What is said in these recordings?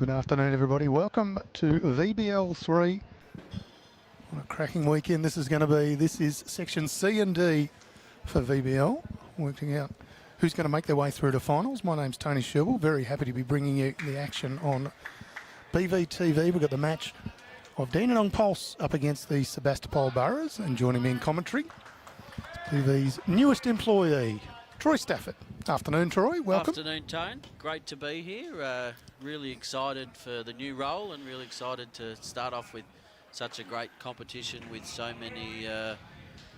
Good afternoon, everybody. Welcome to VBL3 on a cracking weekend. This is section C and D for VBL, working out who's going to make their way through to finals. My name's Tony Sherwell. Very happy to be bringing you the action on BVTV. We've got the match of Dandenong Pulse up against the Sebastopol BURRAS, and joining me in commentary, BV's newest employee, Troy Stafford. Afternoon, Troy. Welcome. Afternoon, Tone. Great to be here. Really excited for the new role and really excited to start off with such a great competition with so many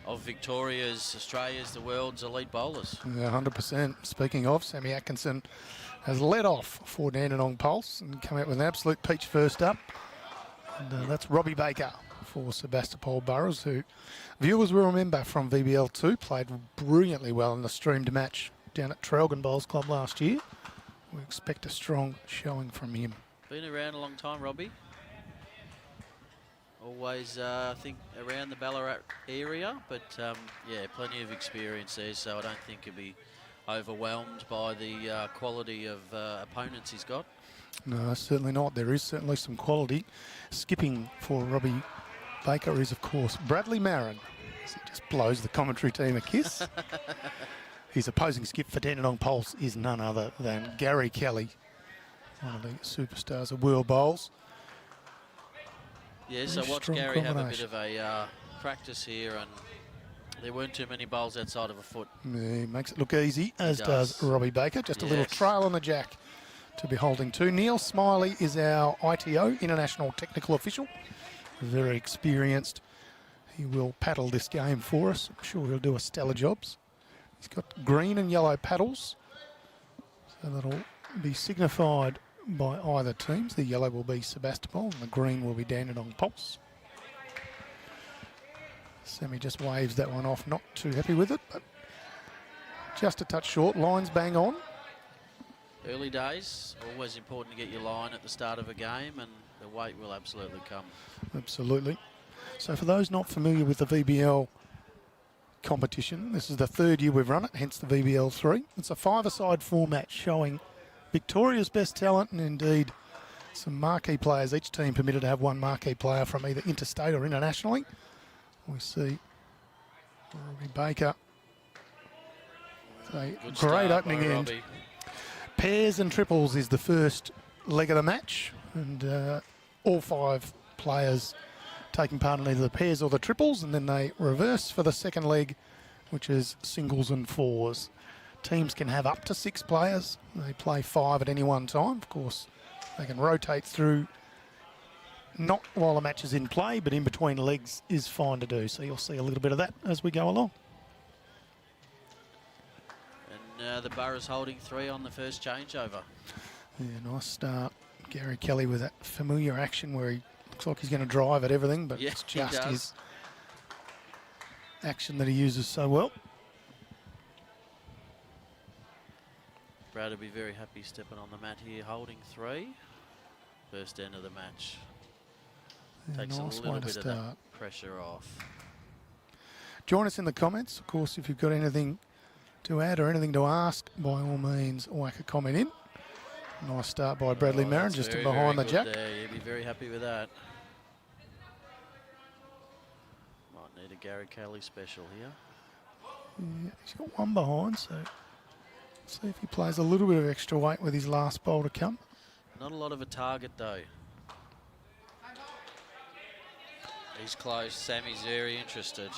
of Victoria's, Australia's, the world's elite bowlers. Yeah, 100%. Speaking of, Sammy Atkinson has led off for Dandenong Pulse and come out with an absolute peach first up. And that's Robbie Baker for Sebastopol BURRAS, who viewers will remember from VBL2, played brilliantly well in the streamed match down at Traralgon Bowls Club last year. We expect a strong showing from him. Been around a long time, Robbie. Always, I think, around the Ballarat area, but yeah, plenty of experience there, so I don't think he'll be overwhelmed by the quality of opponents he's got. No, certainly not. There is certainly some quality. Skipping for Robbie Baker is, of course, Bradley Marron. He just blows the commentary team a kiss. His opposing skip for Dandenong Pulse is none other than Gary Kelly, one of the superstars of world bowls. Yeah, so watch Gary have a bit of a practice here, and there weren't too many bowls outside of a foot. Yeah, he makes it look easy, as does Robbie Baker. Just a little trail on the jack to be holding to. Neil Smiley is our ITO, International Technical Official. Very experienced. He will paddle this game for us. I'm sure he'll do a stellar job. He's got green and yellow paddles, so that'll be signified by either teams. The yellow will be Sebastopol and the green will be Dandenong Pulse. Sammy just waves that one off, not too happy with it, but just a touch short. Lines bang on. Early days, always important to get your line at the start of a game, and the weight will absolutely come. Absolutely. So for those not familiar with the VBL competition, this is the third year we've run it, hence the VBL3. It's a five-a-side format showing Victoria's best talent and indeed some marquee players. Each team permitted to have one marquee player from either interstate or internationally. We see Robbie Baker. A great opening end. Pairs and triples is the first leg of the match, and all five players taking part in either the pairs or the triples, and then they reverse for the second leg, which is singles and fours. Teams can have up to 6 players. They play 5 at any one time. Of course, they can rotate through, not while the match is in play, but in between legs is fine to do. So you'll see a little bit of that as we go along. And the BURRAS holding 3 on the first changeover. Yeah, nice start. Gary Kelly with that familiar action where he looks like he's going to drive at everything, but it's just his action that he uses so well. Brad will be very happy stepping on the mat here, holding 3. First end of the match. Yeah, takes nice a little bit start. of that pressure off. Join us in the comments. Of course, if you've got anything to add or anything to ask, by all means, whack a comment in. Nice start by Bradley Marron, just behind the jack. There. You'd be very happy with that. Might need a Gary Kelly special here. Yeah, he's got one behind, so see if he plays a little bit of extra weight with his last bowl to come. Not a lot of a target though. He's close. Sammy's very interested.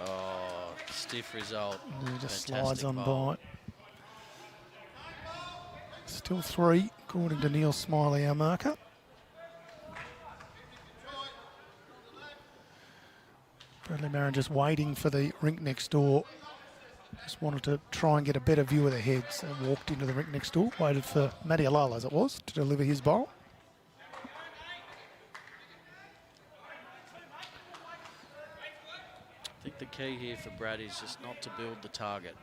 Oh, stiff result. Yeah, just fantastic slides on bowl. by. Still 3, according to Neil Smiley, our marker. Bradley Marron just waiting for the rink next door. Just wanted to try and get a better view of the head, so walked into the rink next door, waited for Matty Alala, as it was, to deliver his bowl. I think the key here for Brad is just not to build the target.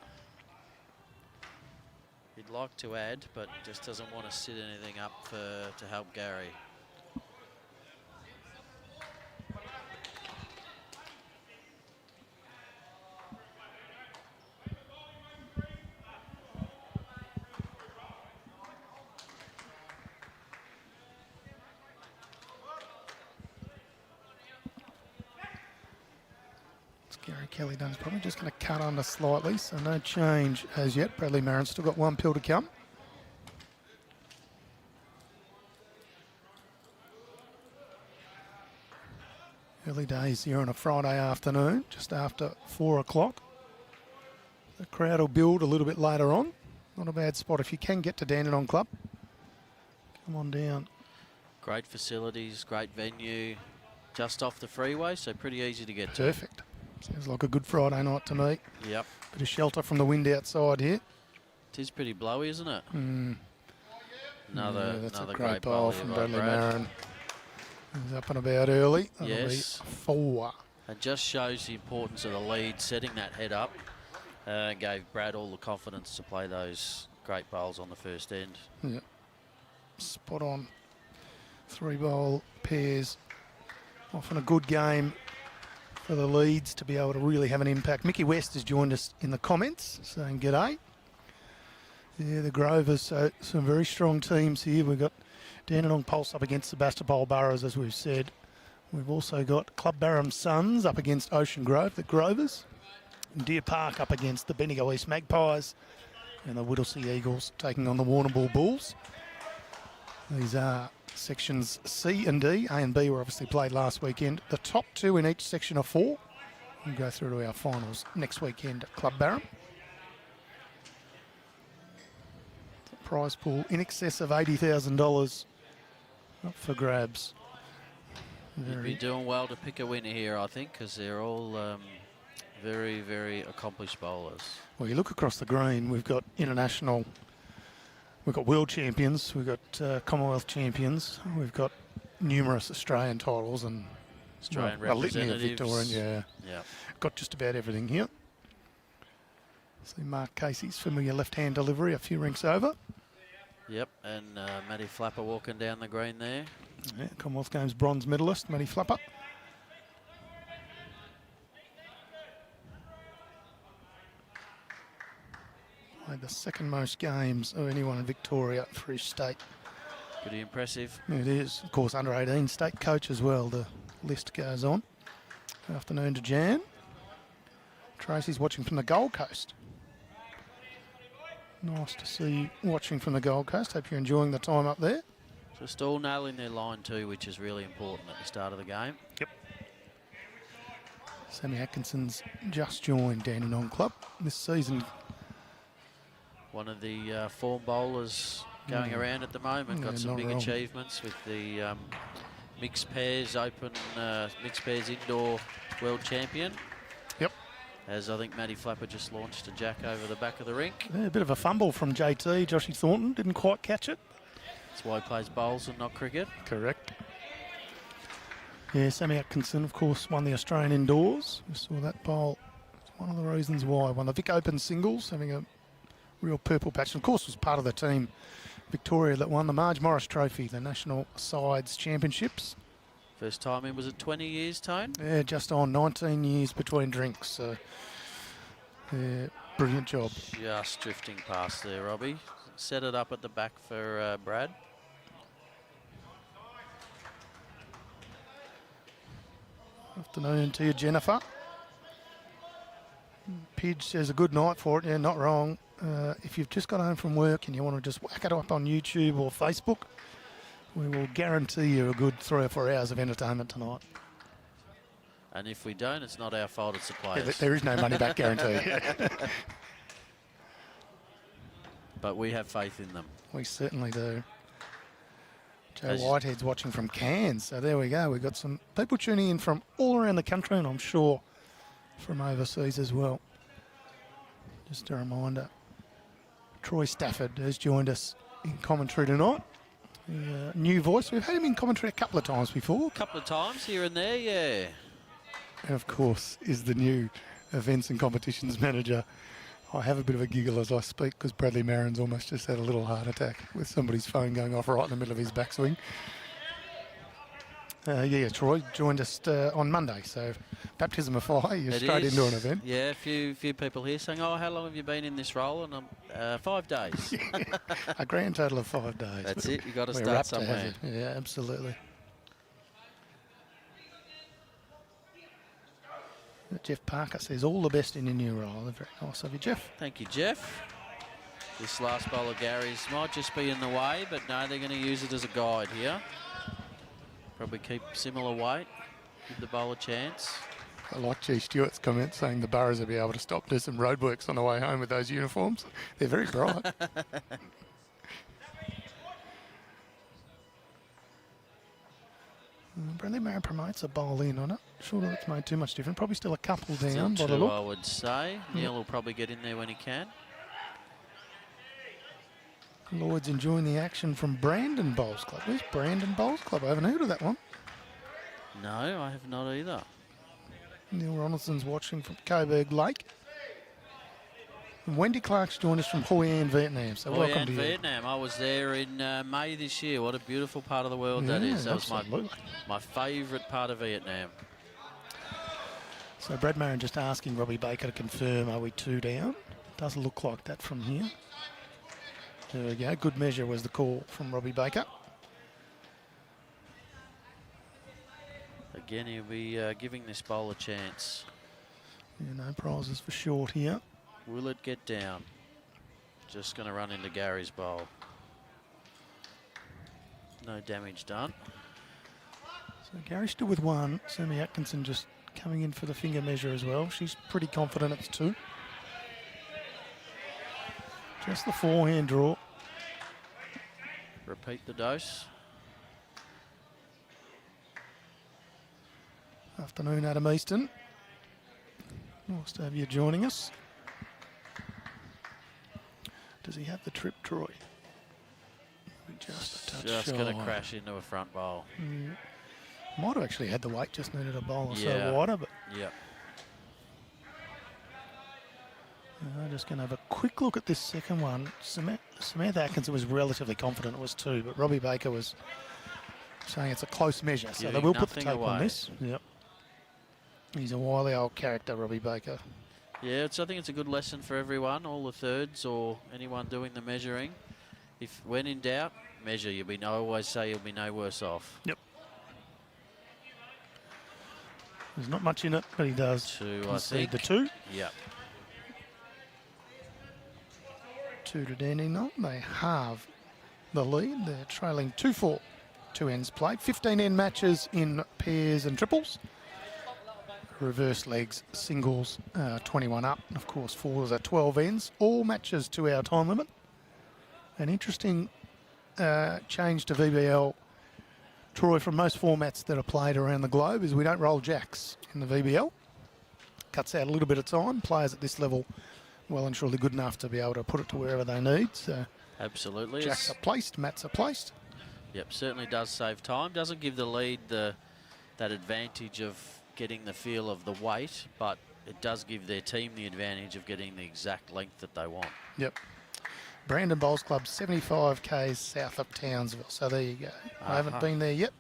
He'd like to add, but just doesn't want to sit anything up to help Gary. Gary Kelly Dunn's probably just going to cut under slightly, so no change as yet. Bradley Marron's still got one pill to come. Early days here on a Friday afternoon, just after 4 o'clock. The crowd will build a little bit later on. Not a bad spot if you can get to Dandenong Club. Come on down. Great facilities, great venue, just off the freeway, so pretty easy to get to. Perfect. Sounds like a good Friday night to me. Yep. Bit of shelter from the wind outside here. It is pretty blowy, isn't it? That's another a great bowl bowler from by Bradley Brad. Marron. He's up and about early. That'll Yes. be 4. It just shows the importance of the lead, setting that head up. Gave Brad all the confidence to play those great bowls on the first end. Yeah. Spot on. 3-bowl pairs. Often a good game for the leads to be able to really have an impact. Mickey West has joined us in the comments saying g'day. Yeah, the Grovers, so some very strong teams here. We've got Dandenong Pulse up against SEBASTOPOL BURRAS, as we've said. We've also got Club Barham Suns up against Ocean Grove, the Grovers. And Deer Park up against the Bendigo East Magpies. And the Whittlesea Eagles taking on the Warrnambool Bulls. These are sections C and D. A and B were obviously played last weekend. The top 2 in each section are 4. We'll go through to our finals next weekend at Club Barham. The prize pool in excess of $80,000 up for grabs. You'd be doing well to pick a winner here, I think, because they're all very, very accomplished bowlers. Well, you look across the green, we've got international, we've got world champions, we've got Commonwealth champions, we've got numerous Australian titles and Australian a litany of representatives. Victorian, Yeah. Got just about everything here. See Mark Casey's familiar left-hand delivery a few ranks over. Yep, and Matty Flapper walking down the green there. Yeah, Commonwealth Games bronze medalist, Matty Flapper. Played the second most games of anyone in Victoria for his state. Pretty impressive. It is, of course, under 18 state coach as well. The list goes on. Afternoon to Jan. Tracy's watching from the Gold Coast. Nice to see you watching from the Gold Coast. Hope you're enjoying the time up there. Just all nailing their line too, which is really important at the start of the game. Yep. Sammy Atkinson's just joined Dandenong Club this season. One of the form bowlers going around at the moment. Got some big achievements with the mixed pairs open, mixed pairs indoor world champion. Yep. As I think Matty Flapper just launched a jack over the back of the rink. Yeah, a bit of a fumble from JT, Joshy Thornton, didn't quite catch it. That's why he plays bowls and not cricket. Correct. Yeah, Sammy Atkinson, of course, won the Australian Indoors. We saw that bowl. It's one of the reasons why. Won the Vic Open singles, having a real purple patch. And of course, was part of the team Victoria that won the Marge Morris Trophy, the National Sides Championships. First time in, was it 20 years, Tone? Yeah, just on 19 years between drinks. So, yeah, brilliant job. Just drifting past there, Robbie. Set it up at the back for Brad. Afternoon to you, Jennifer. Pidge says a good night for it. Yeah, not wrong. If you've just got home from work and you want to just whack it up on YouTube or Facebook, we will guarantee you a good 3 or 4 hours of entertainment tonight. And if we don't, it's not our fault, it's the players. Yeah, there is no money back guarantee. But we have faith in them. We certainly do. Joe As Whitehead's watching from Cairns, so there we go. We've got some people tuning in from all around the country, and I'm sure from overseas as well. Just a reminder, Troy Stafford has joined us in commentary tonight. The new voice. We've had him in commentary a couple of times before. A couple of times here and there, yeah. And of course, is the new events and competitions manager. I have a bit of a giggle as I speak because Bradley Marron's almost just had a little heart attack with somebody's phone going off right in the middle of his backswing. Yeah, Troy joined us on Monday, so baptism of fire, you're straight into an event. Yeah, a few people here saying, oh, how long have you been in this role? And I'm 5 days. A grand total of 5 days. That's it, you've got to We're start rapt to somewhere. have you. Yeah, absolutely. Jeff Parker says, all the best in your new role. Very nice of you, Jeff. Thank you, Jeff. This last bowl of Gary's might just be in the way, but no, they're going to use it as a guide here. Probably keep similar weight, give the bowl a chance. I like G. Stewart's comment saying the Burras will be able to stop do some roadworks on the way home with those uniforms. They're very bright. Bradley Marron promotes a bowl in on it. Sure that's made too much difference. Probably still a couple down by the look. I would say. Neil will probably get in there when he can. Lloyd's enjoying the action from Brandon Bowls Club. Where's Brandon Bowls Club? I haven't heard of that one. No, I have not either. Neil Ronaldson's watching from Coburg Lake. And Wendy Clark's joined us from Hoi An, Vietnam. So welcome to Vietnam. I was there in May this year. What a beautiful part of the world that is. That was my favourite part of Vietnam. So Brad Marron just asking Robbie Baker to confirm, are we 2 down? Doesn't look like that from here. There we go. Good measure was the call from Robbie Baker. Again, he'll be giving this bowl a chance. Yeah, no prizes for short here. Will it get down? Just going to run into Gary's bowl. No damage done. So Gary still with 1. Sammy Atkinson just coming in for the finger measure as well. She's pretty confident it's 2. Just the forehand draw. Repeat the dose. Afternoon, Adam Easton. Nice to have you joining us. Does he have the trip, Troy? Just a touch Just going to crash into a front bowl. Might have actually had the weight, just needed a bowl or so wider. But yeah. I'm just going to have a quick look at this second one. Samantha Atkinson was relatively confident it was 2, but Robbie Baker was saying it's a close measure. So they will put the tape on this. Yep. He's a wily old character, Robbie Baker. Yeah, I think it's a good lesson for everyone, all the thirds or anyone doing the measuring. If when in doubt, measure. I always say you'll be no worse off. Yep. There's not much in it, but he does concede the 2. Yep. 2 to Dandenong. They halve the lead. They're trailing 2-4. 2 ends played. 15 end matches in pairs and triples. Reverse legs, singles, 21 up. And of course, 4s are 12 ends. All matches to our time limit. An interesting change to VBL, Troy, from most formats that are played around the globe is we don't roll jacks in the VBL. Cuts out a little bit of time. Players at this level well and truly good enough to be able to put it to wherever they need. So absolutely. Jacks are placed, mats are placed. Yep, certainly does save time. Doesn't give the lead that advantage of getting the feel of the weight, but it does give their team the advantage of getting the exact length that they want. Yep. Brandon Bowls Club, 75 k's south of Townsville. So there you go. I haven't been there yet.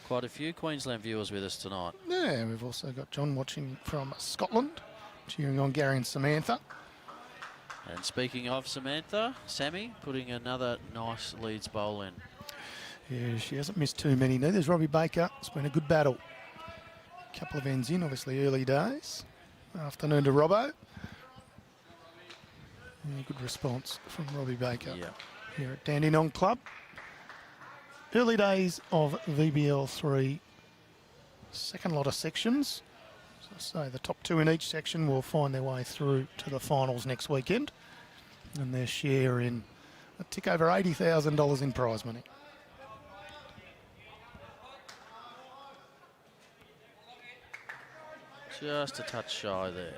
Quite a few Queensland viewers with us tonight. Yeah, we've also got John watching from Scotland, cheering on Gary and Samantha. And speaking of Samantha, Sammy putting another nice leads bowl in. Yeah, she hasn't missed too many. There's Robbie Baker. It's been a good battle. Couple of ends in, obviously early days. Afternoon to Robbo. Yeah, good response from Robbie Baker here at Dandenong Club. Early days of VBL3 second lot of sections. So the top 2 in each section will find their way through to the finals next weekend. And their share in a tick over $80,000 in prize money. Just a touch shy there.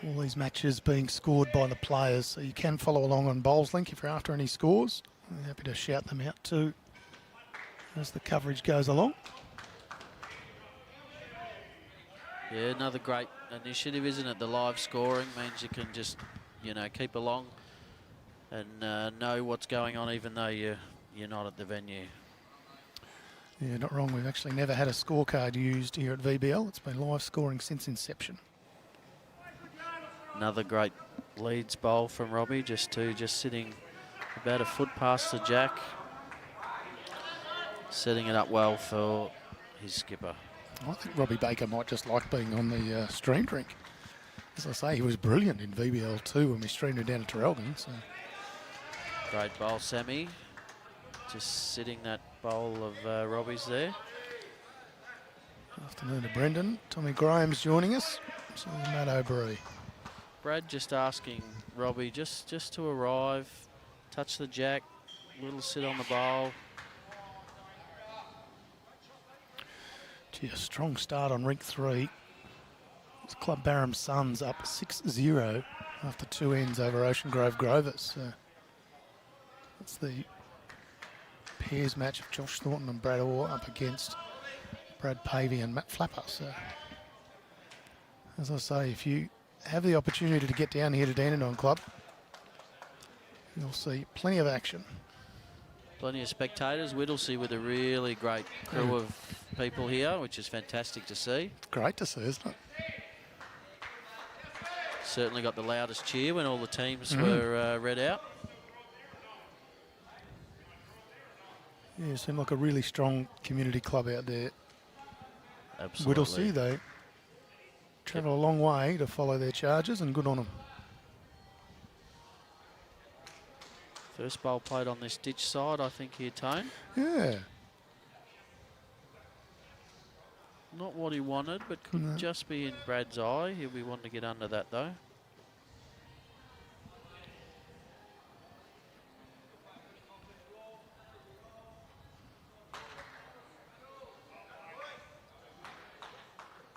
All these matches being scored by the players, so you can follow along on Bowls Link if you're after any scores. I'm happy to shout them out too as the coverage goes along. Yeah, another great initiative, isn't it? The live scoring means you can just, keep along and know what's going on even though you're not at the venue. Yeah, not wrong. We've actually never had a scorecard used here at VBL. It's been live scoring since inception. Another great leads bowl from Robbie, just sitting about a foot past the jack. Setting it up well for his skipper. I think Robbie Baker might just like being on the stream drink. As I say, he was brilliant in VBL2 when we streamed him down to Traralgon. So. Great bowl, Sammy. Just sitting that bowl of Robbie's there. Afternoon to Brendan. Tommy Graham's joining us. So Matt O'Brien. Brad just asking Robbie just to arrive, touch the jack, little sit on the bowl. Gee, a strong start on rink 3. It's Club Barham Suns up 6-0 after 2 ends over Ocean Grove Grovers. So that's the pairs match of Josh Thornton and Brad Orr up against Brad Pavey and Matt Flapper. So, as I say, if you have the opportunity to get down here to Dandenong Club, you'll see plenty of action. Plenty of spectators. Whittlesea with a really great crew of people here, which is fantastic to see. Great to see, isn't it? Certainly got the loudest cheer when all the teams were read out. Yeah, it seemed like a really strong community club out there. Absolutely. Whittlesea, they travel a long way to follow their charges, and good on them. First bowl played on this ditch side, I think here, Tone. Yeah. Not what he wanted, but could just be in Brad's eye. He'll be wanting to get under that, though.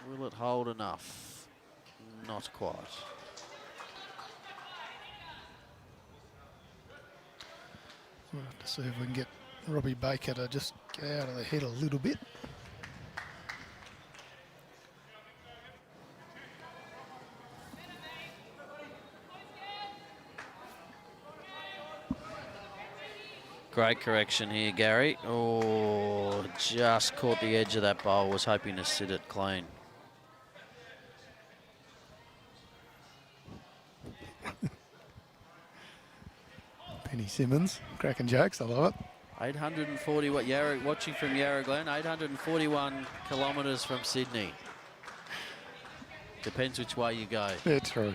Will it hold enough? Not quite. We'll have to see if we can get Robbie Baker to just get out of the head a little bit. Great correction here, Gary. Oh, just caught the edge of that bowl. Was hoping to sit it clean. Penny Simmons, cracking jokes, I love it. 840, watching from Yarra Glen, 841 kilometres from Sydney. Depends which way you go. Yeah, true.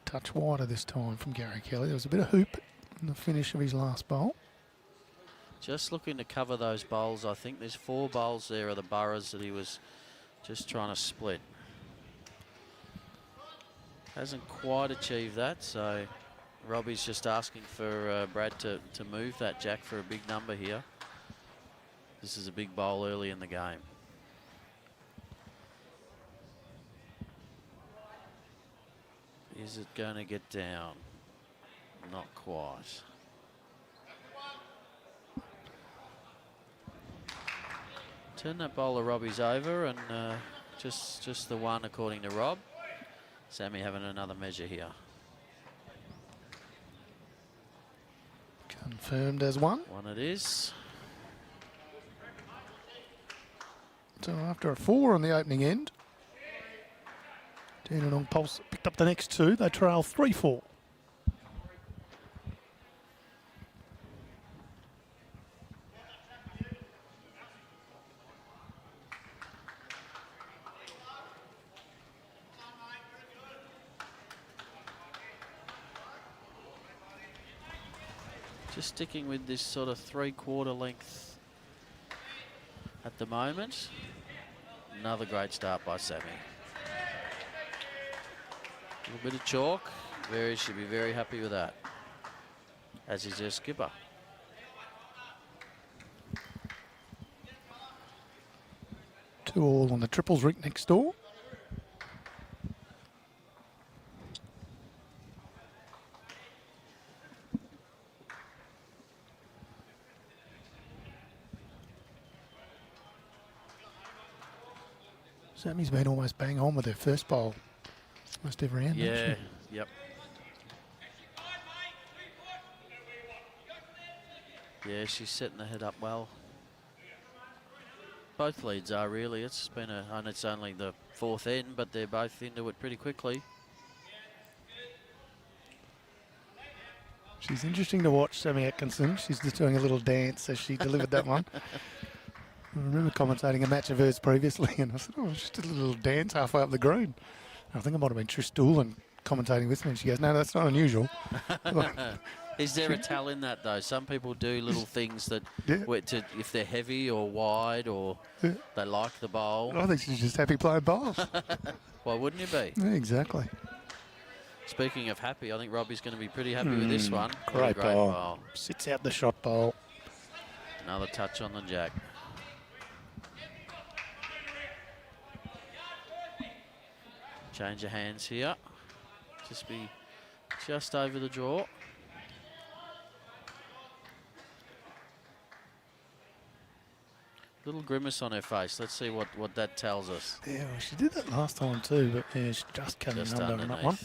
Touch wider this time from Gary Kelly. There was a bit of hoop in the finish of his last bowl. Just looking to cover those bowls. I think there's 4 bowls there of the Burras that he was just trying to split. Hasn't quite achieved that, so Robbie's just asking for Brad to move that jack for a big number here. This is a big bowl early in the game. Is it going to get down? Not quite. Turn that bowl of Robbie's over, and just the one according to Rob. Sammy having another measure here. Confirmed as one. One it is. So after a 4 on the opening end, Dandenong Pulse picked up the next 2. They trail 3-4. Just sticking with this sort of 3/4 length at the moment. Another great start by Sammy. A little bit of chalk. Should be very happy with that, as is their skipper. Two all on the triples rink next door. Sammy's been almost bang on with her first bowl. Almost every end. Yeah, yep. Yeah, she's setting the head up well. Both leads are really. It's been and it's only the fourth end, but they're both into it pretty quickly. She's interesting to watch, Sammy Atkinson. She's just doing a little dance as she delivered that one. I remember commentating a match of hers previously, and I said, oh, she did a little dance halfway up the green. I think it might have been Trish Doolan commentating with me, and she goes, no, that's not unusual. Is there a tell in that, though? Some people do little things that, Yeah. if they're heavy or wide or they like the bowl. I think she's just happy playing bowls. Why wouldn't you be? Yeah, exactly. Speaking of happy, I think Robbie's going to be pretty happy with this one. Great bowl. bowl. Sits out the shot bowl. Another touch on the jack. Change of hands here. Just be just over the draw. Little grimace on her face. Let's see what that tells us. Yeah, well, she did that last time too, but yeah, she's just coming Just under on that one.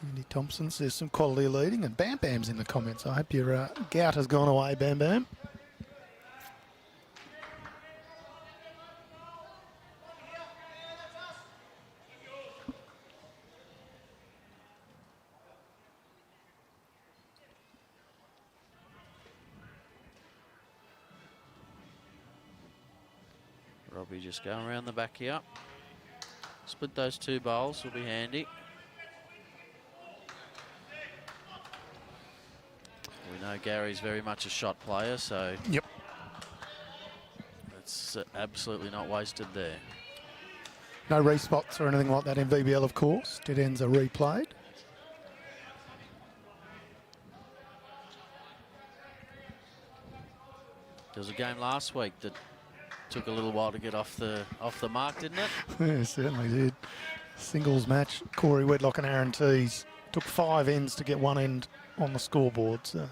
Andy Thompson says some quality leading, and Bam Bam's in the comments. I hope your gout has gone away, Bam Bam. Robbie just going around the back here. Split those two bowls will be handy. We know Gary's very much a shot player, so Yep. it's absolutely not wasted there. No respots or anything like that in VBL, of course. Dead ends are replayed. There was a game last week that took a little while to get off the mark, didn't it? Yeah, it certainly did. Singles match, Corey Wedlock and Aaron Tees took 5 ends to get one end on the scoreboard. So.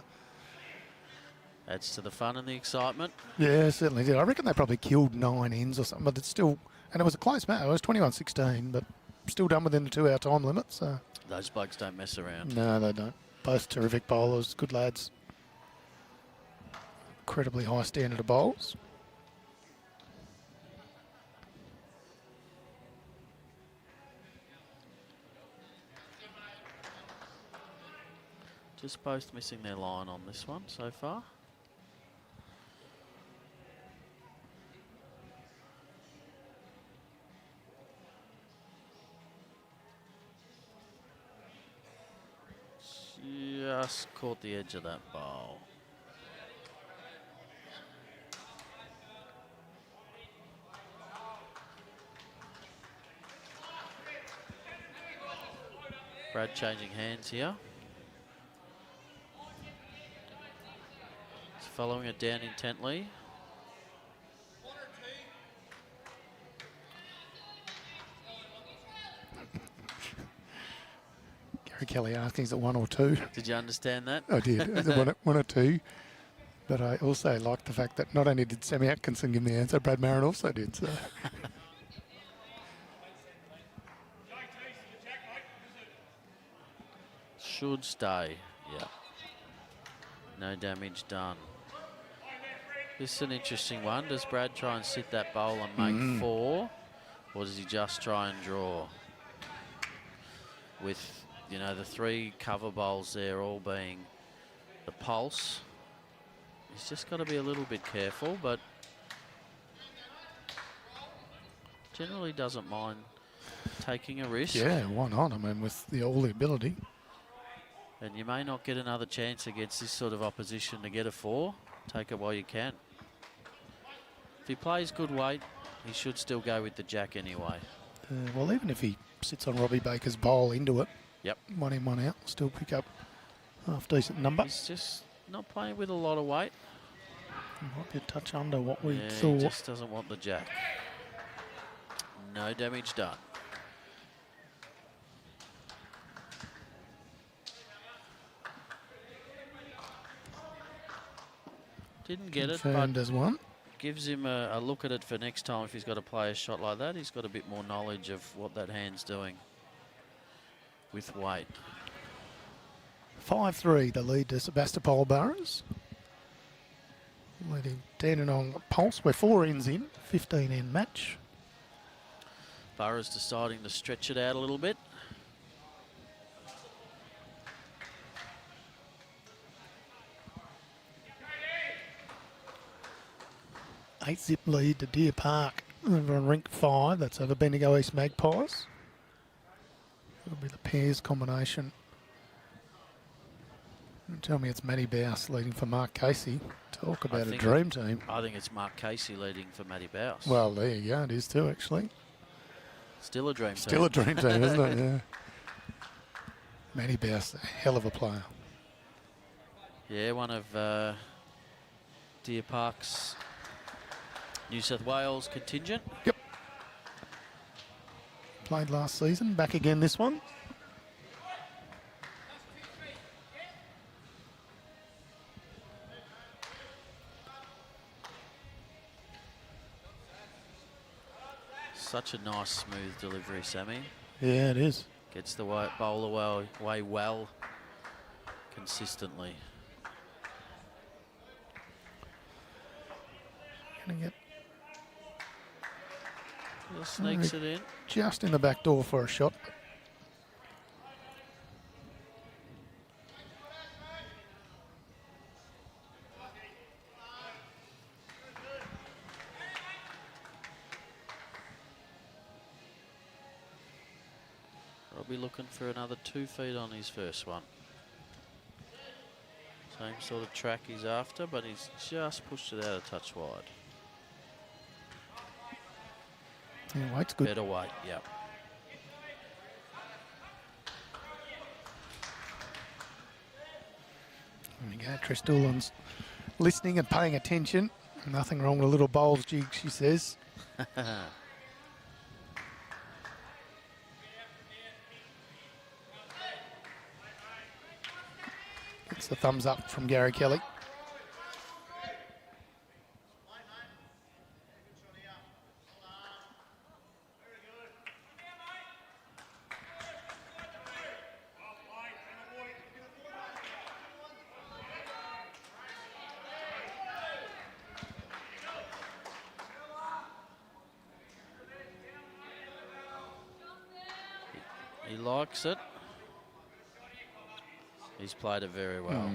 Adds to the fun and the excitement. Yeah, it certainly did. I reckon they probably killed 9 ends or something, but it's still, and it was a close match. It was 21-16, but still done within the 2-hour time limit. So Those blokes don't mess around. no, they don't. Both terrific bowlers, good lads. Incredibly high standard of bowls. Just both missing their line on this one so far. Just caught the edge of that bowl. Brad changing hands here. He's following it down intently. Gary Kelly asking, is it 1 or 2? Did you understand that? I did. Is it 1 or 2? But I also like the fact that not only did Sammy Atkinson give me the answer, Brad Marron also did. So. Should stay, yeah. No damage done. This is an interesting one. Does Brad try and sit that bowl and make 4? Or does he just try and draw? With, you know, the 3 cover bowls there all being the pulse. He's just got to be a little bit careful, but generally doesn't mind taking a risk. Yeah, why not? I mean, with all the ability. And you may not get another chance against this sort of opposition to get a 4. Take it while you can. If he plays good weight, he should still go with the jack anyway. Well, even if he sits on Robbie Baker's bowl into it, Yep. 1 in, 1 out, still pick up a half-decent number. He's just not playing with a lot of weight. Might be a touch under what we Yeah, thought. he just doesn't want the jack. No damage done. Didn't get Confirmed it, as 1. but gives him a look at it for next time if he's got to play a shot like that. He's got a bit more knowledge of what that hand's doing with weight. 5-3, the lead to Sebastopol BURRAS. leading Dandenong Pulse. We're 4 ends in, 15 end match. Burras deciding to stretch it out a little bit. Eight-zip lead to Deer Park over on rink 5. That's over Bendigo East Magpies. It'll be the pairs combination. Tell me it's Matty Bouse leading for Mark Casey. Talk about a dream team. I think it's Mark Casey leading for Matty Bouse. Well, there you go. It is too, actually. Still a dream team. Still a dream team, isn't it? Yeah. Matty Bouse, a hell of a player. Yeah, one of Deer Park's New South Wales contingent. Yep. Played last season. Back again this one. Such a nice, smooth delivery, Sammy. Yeah, it is. Gets the bowler way well, consistently. Gonna get Just sneaks it in. just in the back door for a shot. I'll be looking for another 2 feet on his first one. Same sort of track he's after, but he's just pushed it out a touch wide. Yeah, weight's good. Better weight, yep. There we go. Trish Doolan's listening and paying attention. Nothing wrong with a little bowls jig, she says. Gets the thumbs up from Gary Kelly. He likes it. He's played it very well.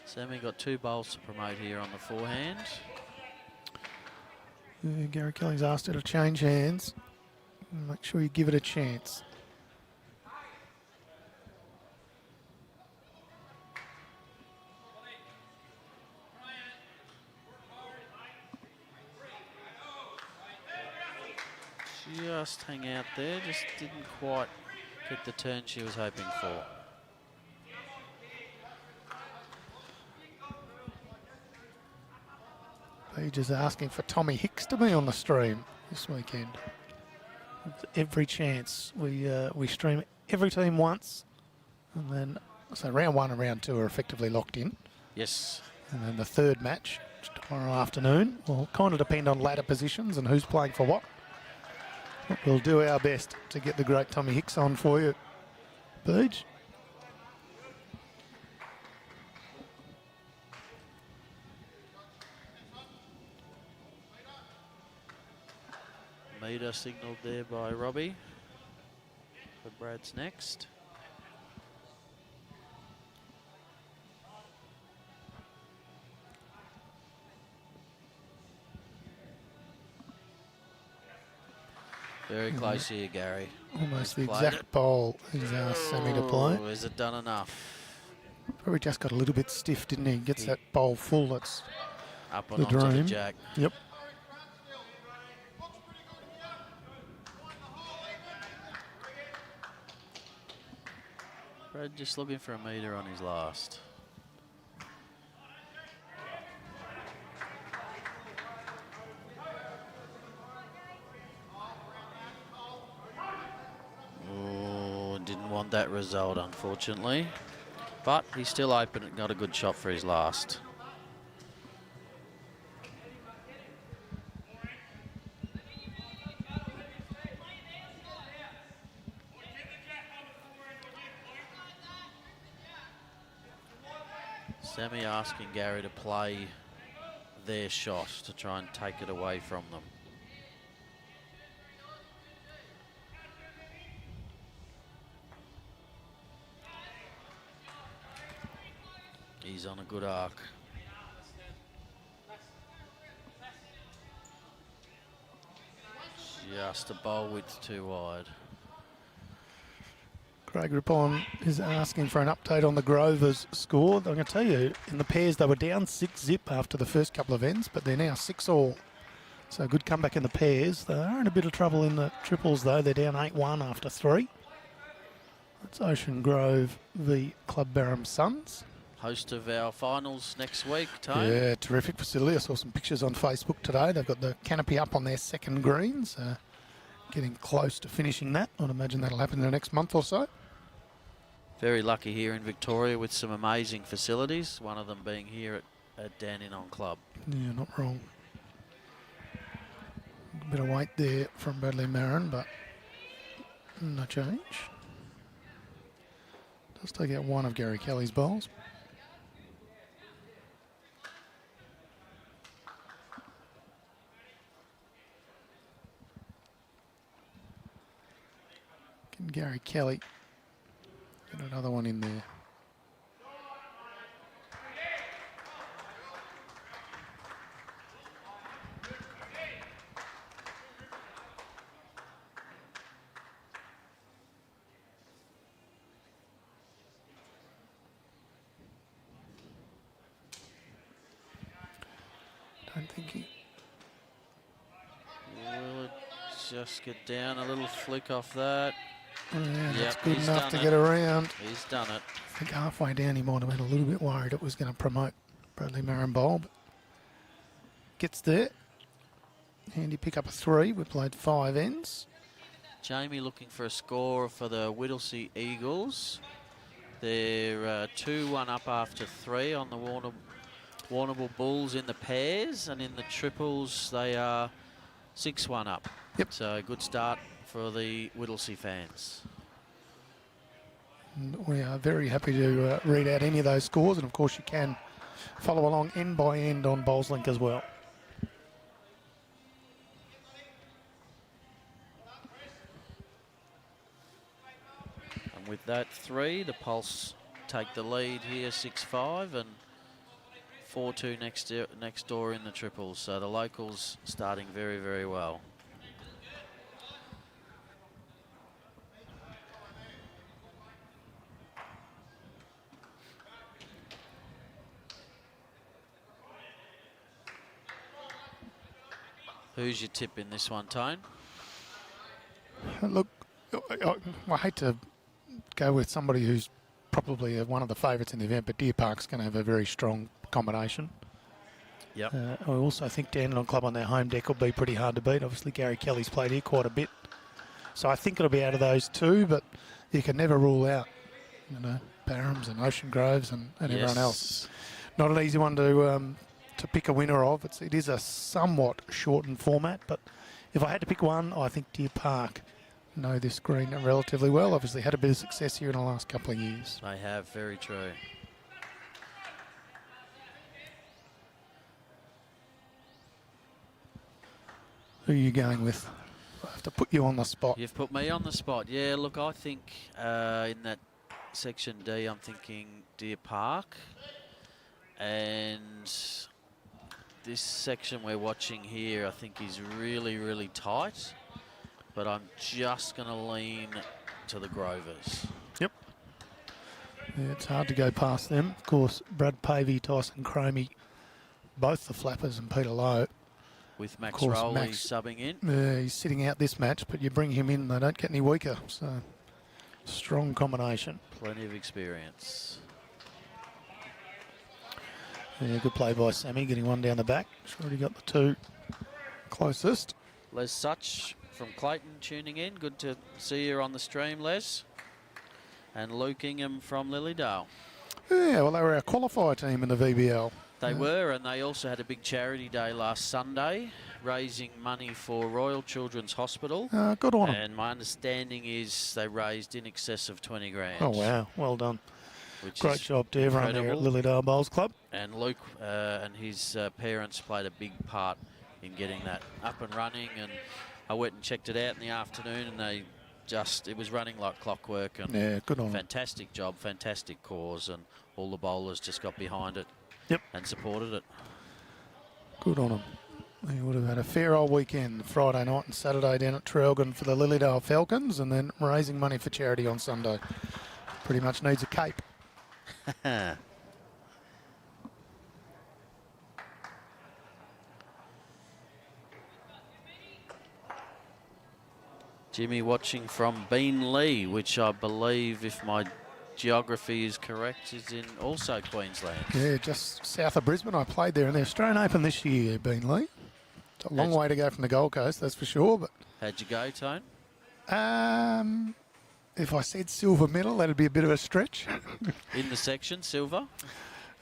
Sammy got 2 bowls to promote here on the forehand. Gary Kelly's asked her to change hands. Make sure you give it a chance. Just hang out there, just didn't quite get the turn she was hoping for. Page is asking for Tommy Hicks to be on the stream this weekend. Every chance. We stream every team once, and then so round 1 and round 2 are effectively locked in. Yes. And then the third match tomorrow afternoon will kind of depend on ladder positions and who's playing for what. But we'll do our best to get the great Tommy Hicks on for you, Page. Meter signalled there by Robbie. For Brad's next. Very close here, Gary. Almost the He's played exact bowl he's asked Sammy to play. Oh, has it done enough? Probably just got a little bit stiff, didn't he? Gets that bowl full. That's Up the and onto the dream. jack. Yep. Brad just looking for a meter on his last. Oh, didn't want that result, unfortunately. But he's still open and got a good shot for his last. Sammy asking Gary to play their shot to try and take it away from them. He's on a good arc. Just a bowl width too wide. Craig Rippon is asking for an update on the Grovers score. I'm going to tell you, in the pairs they were down 6-0 after the first couple of ends, but they're now 6-all. So a good comeback in the pairs. They are in a bit of trouble in the triples though. They're down 8-1 after 3. That's Ocean Grove v Club Barham Suns. Host of our finals next week, Tone. Yeah, terrific facility. I saw some pictures on Facebook today. They've got the canopy up on their second greens. Getting close to finishing that. I'd imagine that'll happen in the next month or so. Very lucky here in Victoria with some amazing facilities, one of them being here at Dandenong Club. Yeah, not wrong. A bit of weight there from Bradley Marron, but no change. Does take out one of Gary Kelly's bowls. Can Gary Kelly get another one in there? Don't think he... Will it just get down a little flick off that? Yeah, Yep, that's good he's enough done to it. get around. He's done it. I think halfway down he might have been a little bit worried it was going to promote Bradley Marron bowl, but gets there. Handy pick up a 3. We played 5 ends. Jamie looking for a score for the Whittlesea Eagles. They're 2-1 up after 3 on the Warrnambool Bulls in the pairs, and in the triples they are 6-1 up. Yep. So good start for the Whittlesea fans. And we are very happy to read out any of those scores, and of course you can follow along end by end on BowlsLink as well. And with that 3, the Pulse take the lead here 6-5 and 4-2 next door in the triples. So the locals starting very, very well. Who's your tip in this one, Tone? Look, I hate to go with somebody who's probably one of the favourites in the event, but Deer Park's going to have a very strong combination. Yep. I also think Dandenong Club on their home deck will be pretty hard to beat. Obviously, Gary Kelly's played here quite a bit. So I think it'll be out of those two, but you can never rule out, Barhams and Ocean Groves and everyone else. Not an easy one to pick a winner of. It is a somewhat shortened format, but if I had to pick one, I think Deer Park know this green relatively well. Obviously had a bit of success here in the last couple of years. They have, very true. Who are you going with? I have to put you on the spot. You've put me on the spot. Yeah, look, I think in that section D, I'm thinking Deer Park. And this section we're watching here, I think is really, really tight. But I'm just going to lean to the Grovers. Yep. Yeah, it's hard to go past them. Of course, Brad Pavey, Tyson Cromie, both the flappers, and Peter Lowe. With Max course, Rowley Max, subbing in. He's sitting out this match, but you bring him in, they don't get any weaker. So, strong combination. Plenty of experience. Yeah, good play by Sammy, getting one down the back. He's already got the 2 closest. Les Such from Clayton tuning in. Good to see you on the stream, Les. And Luke Ingham from Lilydale. Yeah, well, they were our qualifier team in the VBL. They were, and they also had a big charity day last Sunday, raising money for Royal Children's Hospital. Good on them. And my understanding is they raised in excess of 20 grand. Oh, wow. Well done. which Great is job to everyone there at Lilydale Bowls Club. And Luke and his parents played a big part in getting that up and running. And I went and checked it out in the afternoon, and it was running like clockwork. And yeah, good on fantastic job, fantastic cause, and all the bowlers just got behind it. Yep. And supported it. Good on them. They would have had a fair old weekend, Friday night and Saturday down at Traralgon for the Lilydale Falcons, and then raising money for charity on Sunday. Pretty much needs a cape. Jimmy watching from Beenleigh, which I believe, if my geography is correct, is in also Queensland. Yeah, just south of Brisbane. I played there in the Australian Open this year, Beenleigh. It's a long way to go from the Gold Coast, that's for sure. But how'd you go, Tone? If I said silver medal, that'd be a bit of a stretch. In the section, silver?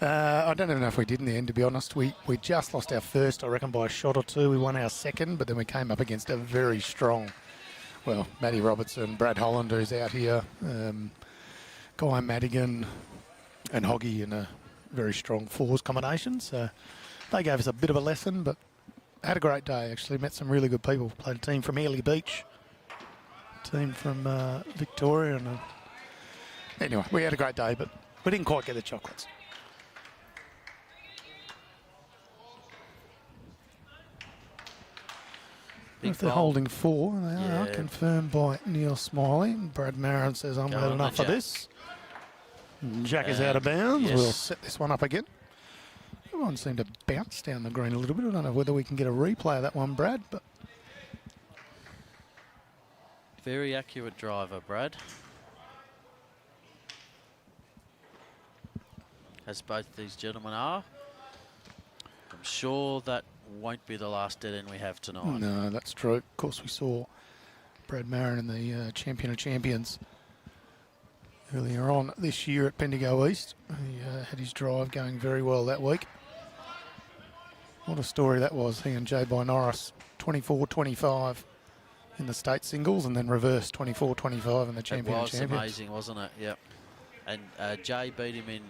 I don't even know if we did in the end, to be honest. We just lost our first, I reckon, by a shot or two. We won our second, but then we came up against a very strong, well, Matty Robertson, Brad Holland, who's out here, Guy Madigan and Hoggy in a very strong fours combination. So they gave us a bit of a lesson, but had a great day, actually. Met some really good people. Played a team from Airlie Beach, team from Victoria. And anyway, we had a great day, but we didn't quite get the chocolates. If they're holding 4, they are confirmed by Neil Smiley. Brad Marron says, I'm had enough of this. Jack is out of bounds. Yes. We'll set this one up again. Everyone seemed to bounce down the green a little bit. I don't know whether we can get a replay of that one, Brad, but very accurate driver, Brad. As both these gentlemen are. I'm sure that won't be the last dead end we have tonight. No, that's true. Of course, we saw Brad Marron in the Champion of Champions earlier on this year at Bendigo East. He had his drive going very well that week. What a story that was. He and Jay by Norris, 24-25 in the state singles, and then reversed 24-25 in the Champion of Champions. It was amazing, wasn't it? Yep. And Jay beat him in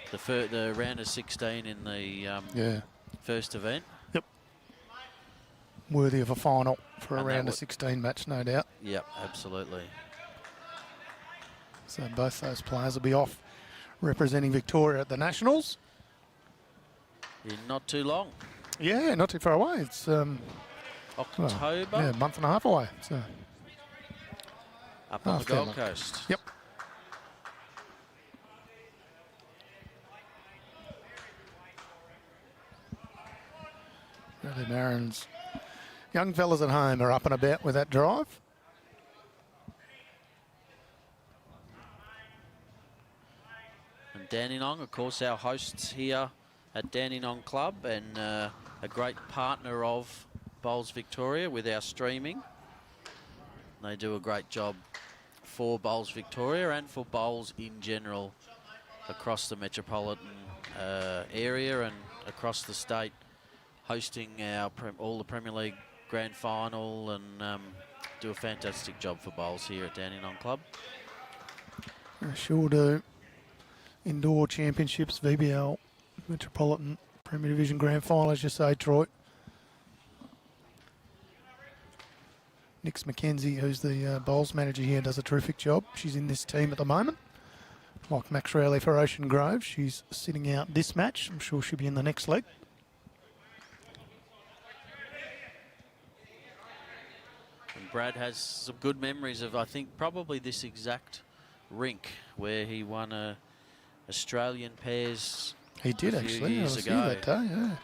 the round of 16 in the first event. Yep. Worthy of a final for a round of 16 match, no doubt. Yep, absolutely. So both those players will be off representing Victoria at the Nationals. In not too long. Yeah, not too far away. It's October. Well, a month and a half away. So up on the Gold Coast. Yep. Bradley Marron's young fellas at home are up and about with that drive. And Dandenong, of course, our hosts here at Dandenong Club, and a great partner of Bowls Victoria with our streaming. They do a great job for Bowls Victoria and for bowls in general across the metropolitan area and across the state, hosting all the Premier League Grand Final, and do a fantastic job for bowls here at Dandenong Club. I sure do. Indoor championships, VBL, Metropolitan Premier Division Grand Final, as you say, Troy. Nix McKenzie, who's the bowls manager here, does a terrific job. She's in this team at the moment. Like Max Rowley for Ocean Grove, she's sitting out this match. I'm sure she'll be in the next leg. And Brad has some good memories of, I think, probably this exact rink where he won a Australian pairs. He did actually. I was here that day, yeah.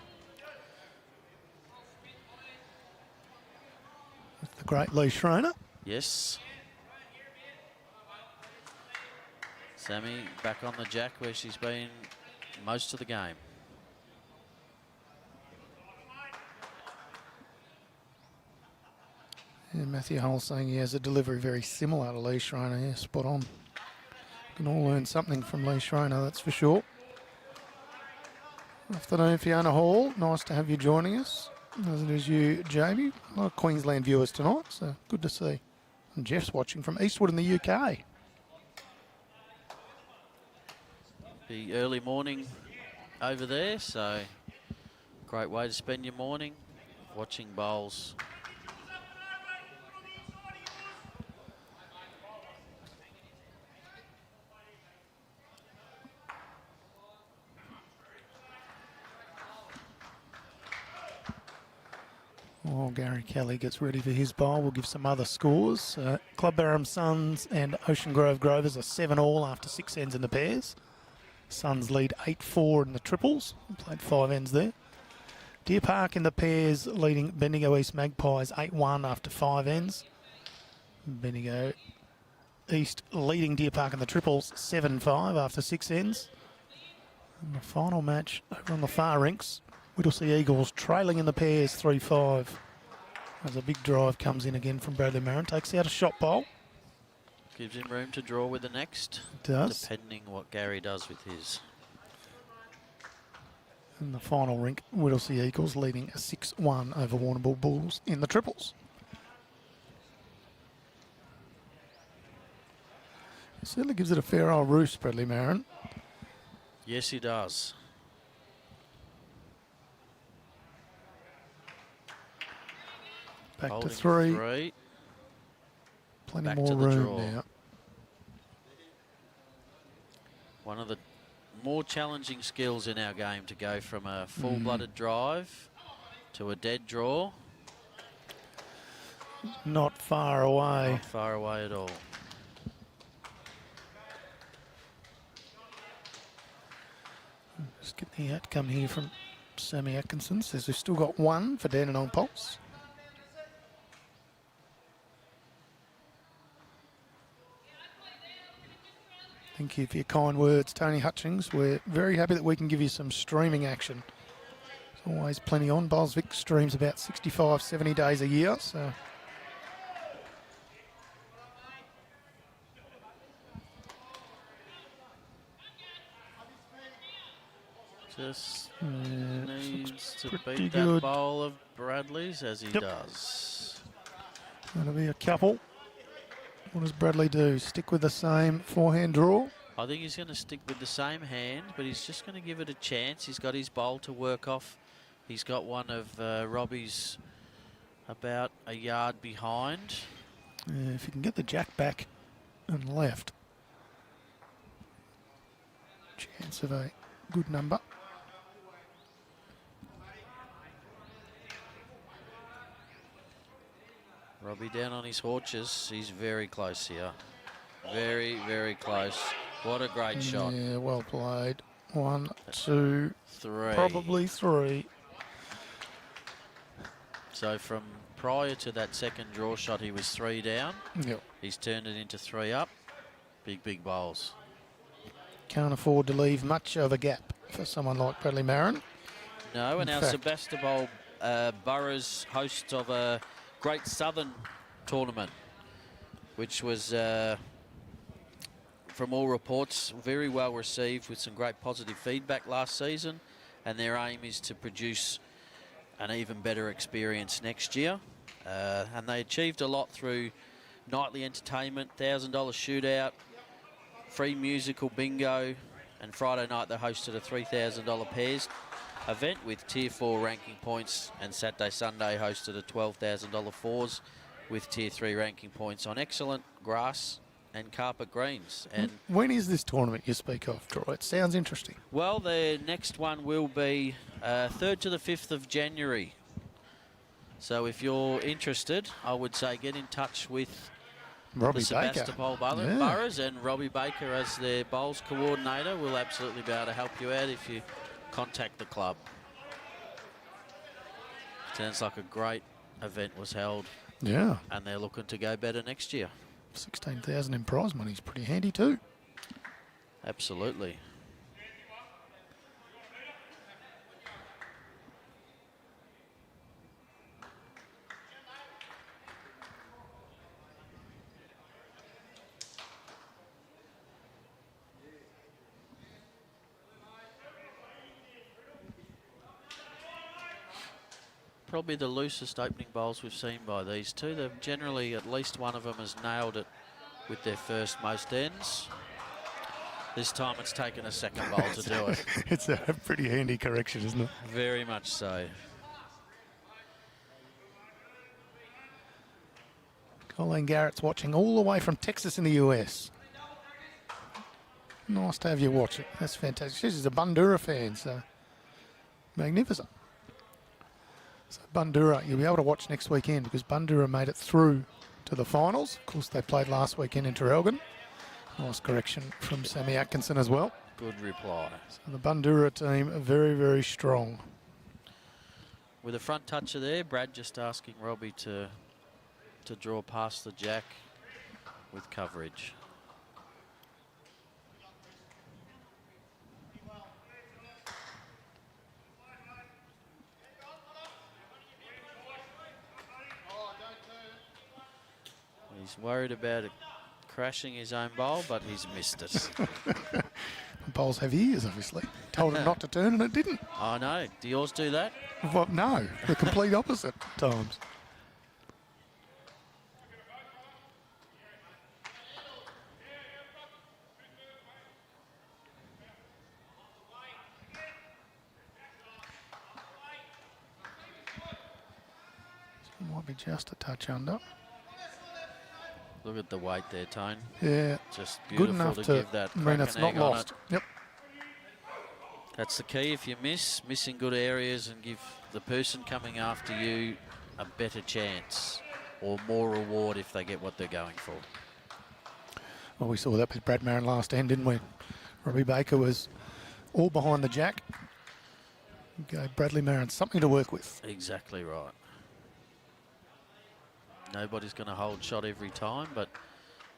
With the great Lee Schroner. Yes. Sammy back on the jack where she's been most of the game. Yeah, Matthew Hull saying he has a delivery very similar to Lee Schroner. Yeah, spot on. Can all learn something from Lee Schroner, that's for sure. Afternoon, Fiona Hall. Nice to have you joining us. As it is you, Jamie. A lot of Queensland viewers tonight, so good to see. And Jeff's watching from Eastwood in the UK. Be early morning over there, so great way to spend your morning watching bowls. While Gary Kelly gets ready for his bowl, we'll give some other scores. Club Barham Suns and Ocean Grove Grovers are 7-all after 6 ends in the pairs. Suns lead 8-4 in the triples. Played 5 ends there. Deer Park in the pairs leading Bendigo East Magpies 8-1 after 5 ends. Bendigo East leading Deer Park in the triples 7-5 after 6 ends. And the final match over on the far rinks, Whittlesea Eagles trailing in the pairs 3-5. As a big drive comes in again from Bradley Marron, takes out a shot bowl. Gives him room to draw with the next. Does. Depending what Gary does with his. In the final rink, Whittlesea Eagles leading a 6-1 over Warrnambool Bulls in the triples. He certainly gives it a fair old roost, Bradley Marron. Yes, he does. Back Holding to three. Plenty Back more to the room draw. now. One of the more challenging skills in our game to go from a full-blooded drive to a dead draw. Not far away. Not far away at all. Just get the outcome here from Sammy Atkinson. Says we've still got one for Dandenong Pulse. Thank you for your kind words, Tony Hutchings. We're very happy that we can give you some streaming action. There's always plenty on. Bowlsvic streams about 65, 70 days a year, so... Just needs to pretty beat good. that bowl of Bradley's as he does. Going to be a couple. What does Bradley do? Stick with the same forehand draw? I think he's going to stick with the same hand, but he's just going to give it a chance. He's got his bowl to work off. He's got one of Robbie's about a yard behind. If you can get the jack back and left, chance of a good number. Robbie down on his haunches. He's very close here. Very, very close. What a great shot. Yeah, well played. 1, 2, 3. probably 3. So from prior to that second draw shot, he was 3 down. Yep. He's turned it into 3 up. Big, big bowls. Can't afford to leave much of a gap for someone like Bradley Marron. No, and In our fact- Sebastopol Burras hosts of a Great Southern tournament, which was, from all reports, very well received with some great positive feedback last season, and their aim is to produce an even better experience next year. And they achieved a lot through nightly entertainment, $1,000 shootout, free musical bingo, and Friday night they hosted a $3,000 pairs event with Tier 4 ranking points, and Saturday, Sunday hosted a $12,000 fours with Tier 3 ranking points on excellent grass and carpet greens. And when is this tournament you speak of, Troy? It sounds interesting. well, the next one will be 3rd to the 5th of January. So if you're interested, I would say get in touch with Robbie the Baker. Sebastopol Burras and Robbie Baker as their bowls coordinator. Will absolutely be able to help you out if you contact the club. Sounds like a great event was held. Yeah. And they're looking to go better next year. 16,000 in prize money is pretty handy too. Absolutely. Probably the loosest opening bowls we've seen by these two. They've generally, at least one of them has nailed it with their first most ends. This time it's taken a second bowl to do it. It's a pretty handy correction, isn't it? Very much so. Colleen Garrett's watching all the way from Texas in the US. Nice to have you watch it. That's fantastic. She's a Bundoora fan, so magnificent. So Bundoora, you'll be able to watch next weekend because Bundoora made it through to the finals. Of course, they played last weekend in Traralgon. Nice correction from Sammy Atkinson as well. Good reply. So the Bundoora team are very, very strong. With a front toucher there, Brad just asking Robbie to draw past the jack with coverage. He's worried about it crashing his own bowl, but he's missed it. Bowls have ears, obviously. Told him not to turn and it didn't. I know. Do yours do that? Well, no, the complete opposite times. So might be just a touch under. Look at the weight there, Tone. Yeah, just beautiful good enough to to give that mean it's not lost. Yep. That's the key. If you miss in good areas and give the person coming after you a better chance or more reward if they get what they're going for. Well, we saw that with Brad Marron last end, didn't we? Robbie Baker was all behind the jack. Gave Bradley Marron something to work with. Exactly right. Nobody's going to hold shot every time, but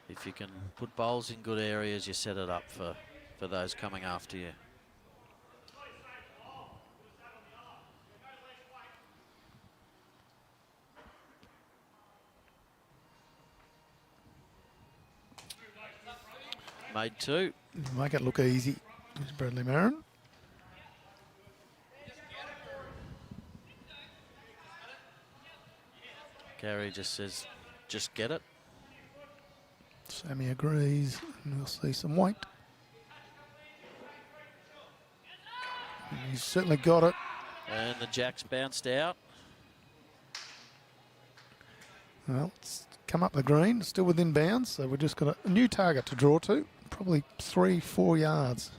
if you can put bowls in good areas, you set it up for those coming after you. Made two. Make it look easy. Here's Bradley Marron. Gary just says, just get it. Sammy agrees, and we'll see some weight. And he's certainly got it. And the jack's bounced out. Well, it's come up the green, still within bounds, so we've just got a new target to draw to. Probably 3-4 yards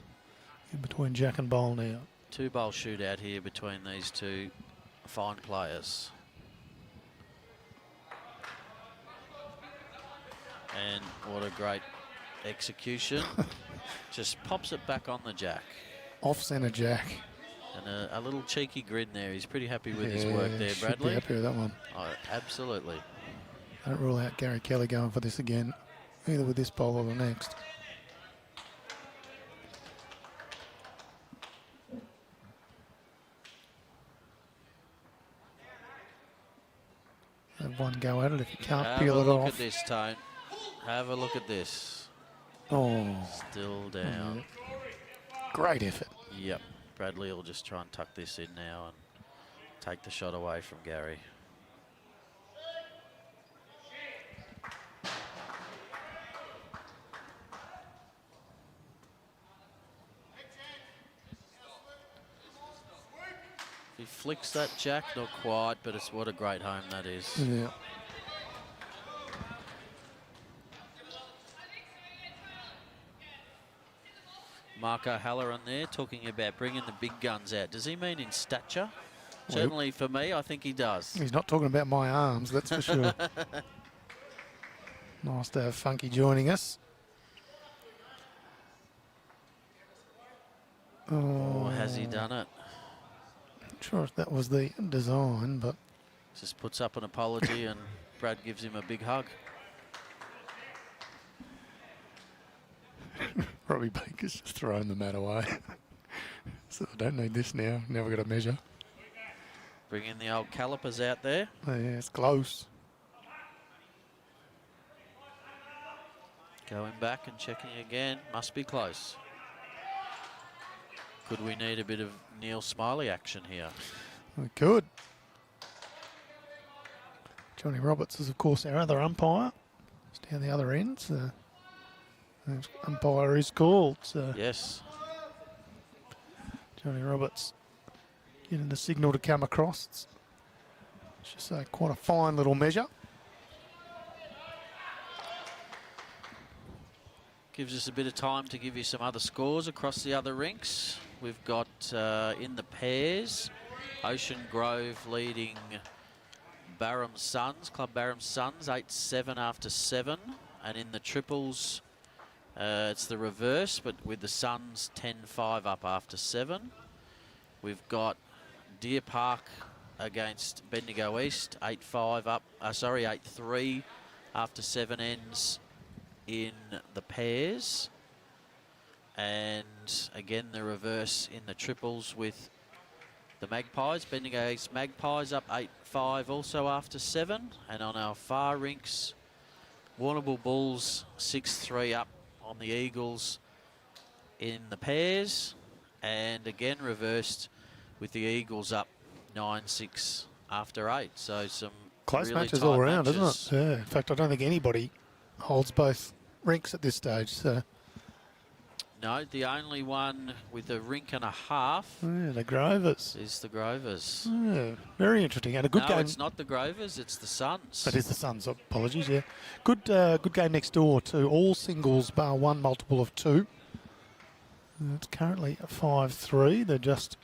in between jack and bowl now. 2-bowl shootout here between these two fine players. And what a great execution. Just pops it back on the jack. Off-centre jack. And a little cheeky grin there. He's pretty happy with his work there, Bradley. Be happy with that one. Oh, absolutely. Don't rule out Gary Kelly going for this again, either with this bowl or the next. Have one go at it if you can't peel it off. Have a look at this, Tone. Have a look at this. Oh. Still down. Great effort. Yep. Bradley will just try and tuck this in now and take the shot away from Gary. He flicks that jack, not quite, but it's what a great home that is. Yeah. Mark O'Halloran there talking about bringing the big guns out. Does he mean in stature? Well, certainly for me, I think he does. He's not talking about my arms, that's for sure. Nice to have Funky joining us. Oh, has he done it? Not sure if that was the design, but... Just puts up an apology and Brad gives him a big hug. Robbie Baker's just thrown the mat away. So I don't need this now. Never got to measure. Bringing the old calipers out there. Oh, yeah, it's close. Going back and checking again. Must be close. Could we need a bit of Neil Smiley action here? We could. Johnny Roberts is, of course, our other umpire. It's down the other end. So Umpire is called. So Yes. Johnny Roberts getting the signal to come across. It's just quite a fine little measure. Gives us a bit of time to give you some other scores across the other rinks. We've got in the pairs, Ocean Grove leading Barham's Sons, Club Barham's Sons, 8-7 after 7. And in the triples, it's the reverse, but with the Suns 10-5 up after 7. We've got Deer Park against Bendigo East, 8-5 up, 8-3 after 7 ends in the pairs. And again, the reverse in the triples with the Magpies. Bendigo East Magpies up 8-5 also after 7. And on our far rinks, Warrnambool Bulls 6-3 up on the Eagles in the pairs. And again, reversed with the Eagles up 9-6 after 8. So some close really matches tight all around, matches. isn't it? Yeah. In fact, I don't think anybody holds both rinks at this stage. So No, the only one with a rink and a half the Grovers. is the Grovers. Yeah, very interesting. And a good No, game. it's not the Grovers, it's the Suns. That is the Suns. Apologies. Yeah, good game next door to all singles bar one multiple of 2. It's currently a 5-3. They're just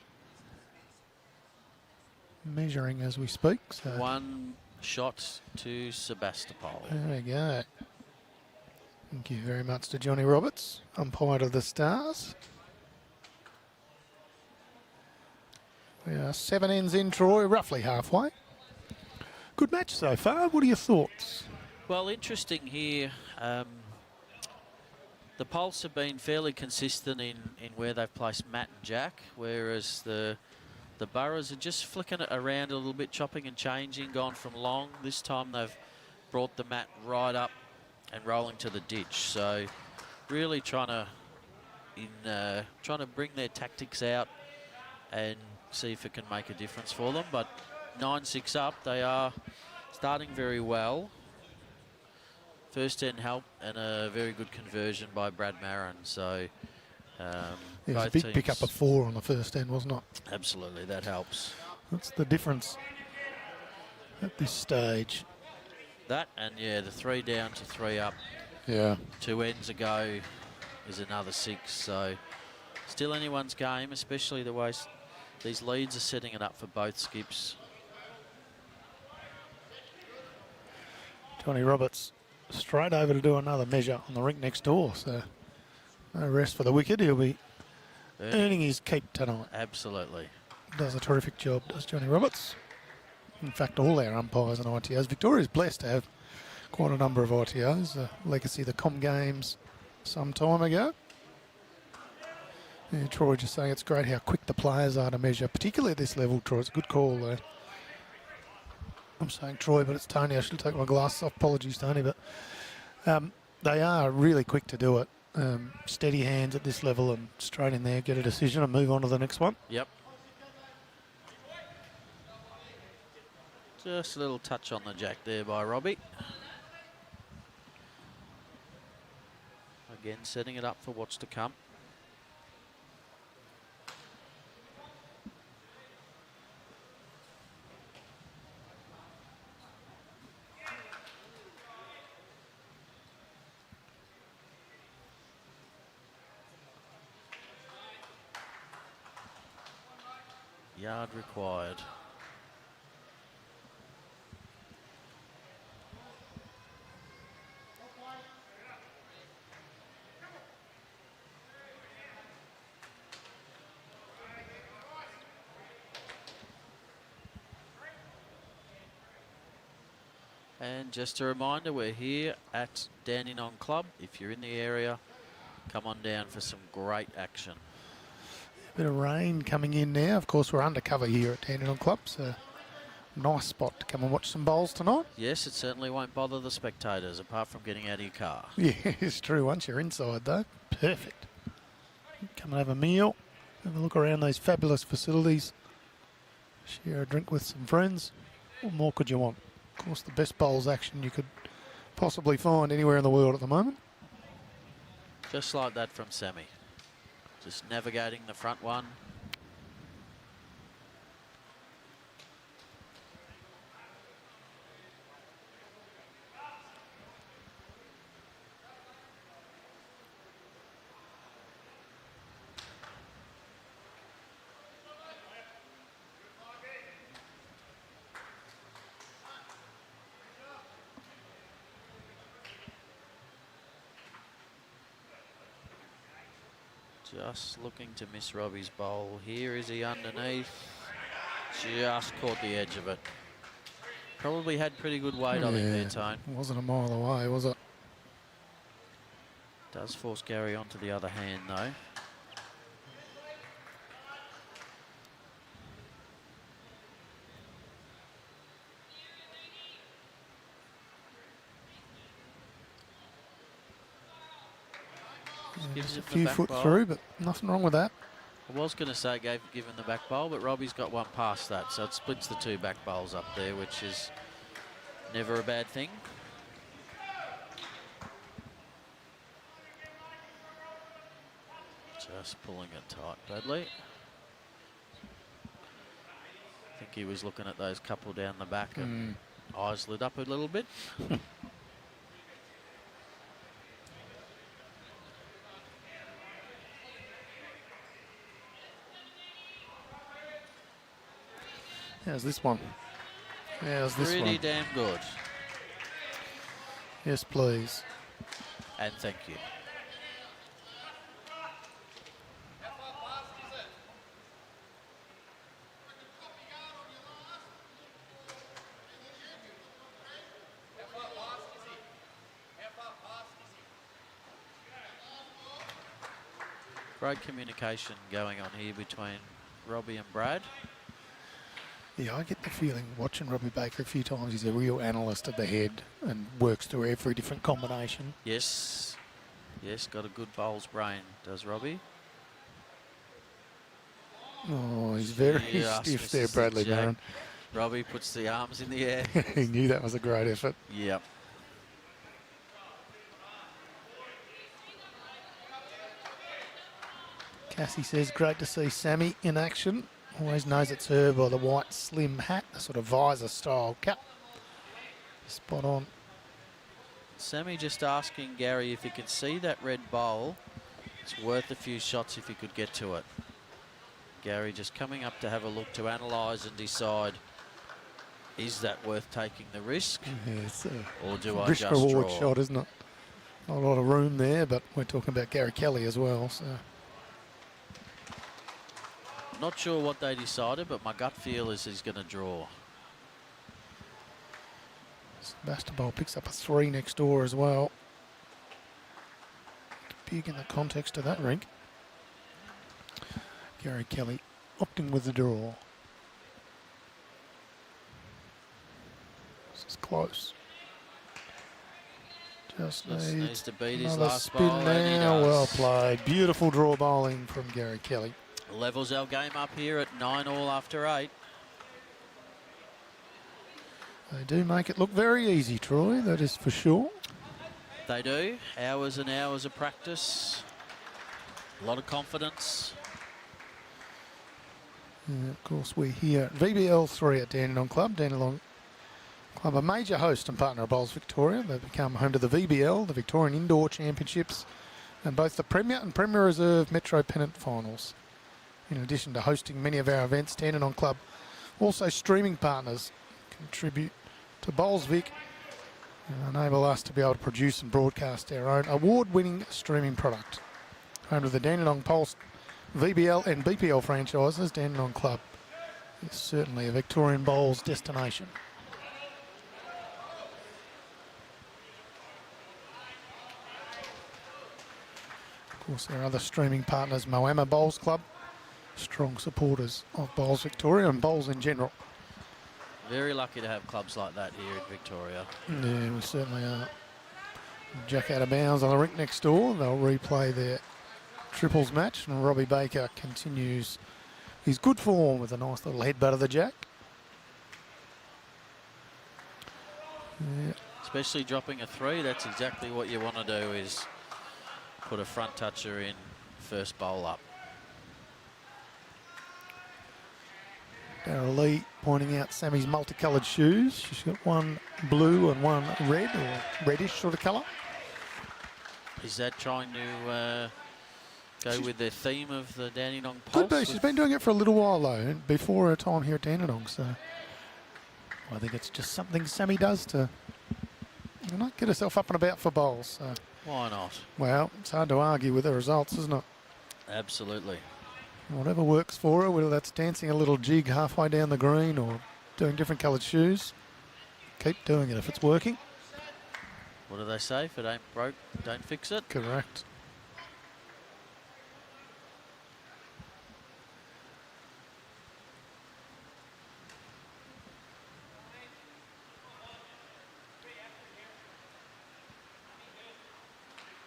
measuring as we speak. So One shot to Sebastopol. there we go. Thank you very much to Johnny Roberts, umpire of the Stars. We are 7 ends in, Troy, roughly halfway. Good match so far. What are your thoughts? Well, interesting here. The Pulse have been fairly consistent in where they've placed Matt and Jack, whereas the Burras are just flicking it around a little bit, chopping and changing, gone from long. This time they've brought the mat right up and rolling to the ditch. So really trying to bring their tactics out and see if it can make a difference for them. But 9-6 up, they are starting very well. First end help and a very good conversion by Brad Marron. So It was a big pick up of 4 on the first end, wasn't it? Absolutely, that helps. That's the difference at this stage. That and yeah, the 3 down to 3 up. Yeah. 2 ends ago is another 6. So still anyone's game, especially the way these leads are setting it up for both skips. Johnny Roberts straight over to do another measure on the rink next door. So no rest for the wicked. He'll be earning his keep tonight. Absolutely. Does a terrific job, does Johnny Roberts. In fact, all our umpires and ITOs. Victoria's blessed to have quite a number of ITOs. Legacy of the Com Games some time ago. Yeah, Troy just saying it's great how quick the players are to measure, particularly at this level, Troy. It's a good call, though. I'm saying Troy, but it's Tony. I should take my glasses off. Apologies, Tony. But they are really quick to do it. Steady hands at this level and straight in there, get a decision and move on to the next one. Yep. Just a little touch on the jack there by Robbie. Again, setting it up for what's to come. Yard required. And just a reminder, we're here at Dandenong Club. If you're in the area, come on down for some great action. Bit of rain coming in now. Of course, we're undercover here at Dandenong Club, so nice spot to come and watch some bowls tonight. Yes, it certainly won't bother the spectators, apart from getting out of your car. Yeah, it's true. Once you're inside, though, perfect. Come and have a meal, have a look around these fabulous facilities, share a drink with some friends. What more could you want? Of course, the best bowls action you could possibly find anywhere in the world at the moment. Just like that from Sammy. Just navigating the front one. Just looking to miss Robbie's bowl. Here is he underneath. Just caught the edge of it. Probably had pretty good weight on him there, Tone. Wasn't a mile away, was it? Does force Gary onto the other hand, though. Just a few foot through, but nothing wrong with that. I was going to say give him the back bowl, but Robbie's got one past that, so it splits the two back bowls up there, which is never a bad thing. Just pulling it tight, Bradley. I think he was looking at those couple down the back and eyes lit up a little bit. How's this one? How's this one? Pretty damn good. Yes, please. And thank you. Great communication going on here between Robbie and Brad. Yeah, I get the feeling watching Robbie Baker a few times, he's a real analyst at the head and works through every different combination. Yes. Yes, got a good bowl's brain, does Robbie. Oh, he's very stiff there, Bradley Marron. Robbie puts the arms in the air. He knew that was a great effort. Yep. Cassie says, great to see Sammy in action. Always knows it's her by the white slim hat, the sort of visor style cap. Spot on. Sammy just asking Gary if he can see that red bowl. It's worth a few shots if he could get to it. Gary just coming up to have a look to analyse and decide, is that worth taking the risk? Yeah, it's or do I risk just reward draw? shot, isn't it? Not a lot of room there, but we're talking about Gary Kelly as well. So. Not sure what they decided, but my gut feel is he's going to draw. SEBASTOPOL picks up a 3 next door as well. Big in the context of that rink. Gary Kelly opting with the draw. This is close. Just needs to beat his another last spin bowl, and he now. does. Well played. Beautiful draw bowling from Gary Kelly. Levels our game up here at 9-all after 8. They do make it look very easy, Troy, that is for sure. They do. Hours and hours of practice. A lot of confidence. And of course, we're here at VBL3 at Dandenong Club. Dandenong Club, a major host and partner of Bowls Victoria. They've become home to the VBL, the Victorian Indoor Championships, and both the Premier and Premier Reserve Metro Pennant Finals. In addition to hosting many of our events, Dandenong Club also streaming partners contribute to Bowls Vic and enable us to be able to produce and broadcast our own award-winning streaming product. Home to the Dandenong Pulse VBL and BPL franchises, Dandenong Club is certainly a Victorian bowls destination. Of course, there are other streaming partners, Moama Bowls Club, strong supporters of Bowls Victoria and bowls in general. Very lucky to have clubs like that here in Victoria. Yeah, we certainly are. Jack out of bounds on the rink next door. They'll replay their triples match, and Robbie Baker continues his good form with a nice little headbutt of the jack. Yeah. Especially dropping a 3, that's exactly what you want to do, is put a front toucher in first bowl up. Darryl Lee pointing out Sammy's multicoloured shoes. She's got one blue and one red or reddish sort of colour. Is that trying to go with the theme of the Dandenong Pulse? Could be. She's been doing it for a little while though, before her time here at Dandenong. So I think it's just something Sammy does to get herself up and about for bowls. So. Why not? Well, it's hard to argue with the results, isn't it? Absolutely. Whatever works for her, whether that's dancing a little jig halfway down the green or doing different coloured shoes, keep doing it if it's working. What do they say? If it ain't broke, don't fix it. Correct.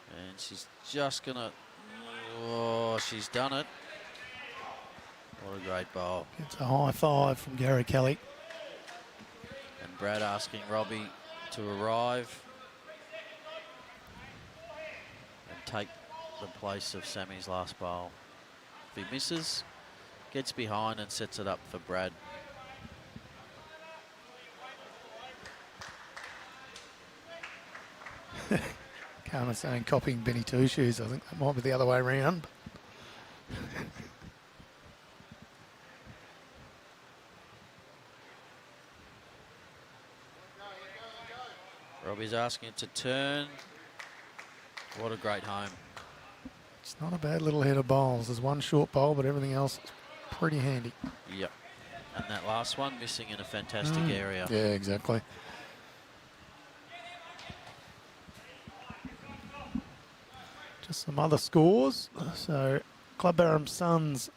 And she's just gonna, oh, she's done it. What a great bowl. It's a high five from Gary Kelly. And Brad asking Robbie to arrive and take the place of Sammy's last bowl. If he misses, gets behind and sets it up for Brad. Carmen saying copying Benny Two Shoes. I think that might be the other way around. Robbie's asking it to turn. What a great home. It's not a bad little head of bowls. There's one short bowl, but everything else is pretty handy. Yep. And that last one missing in a fantastic area. Yeah, exactly. Just some other scores. So Club Barham Suns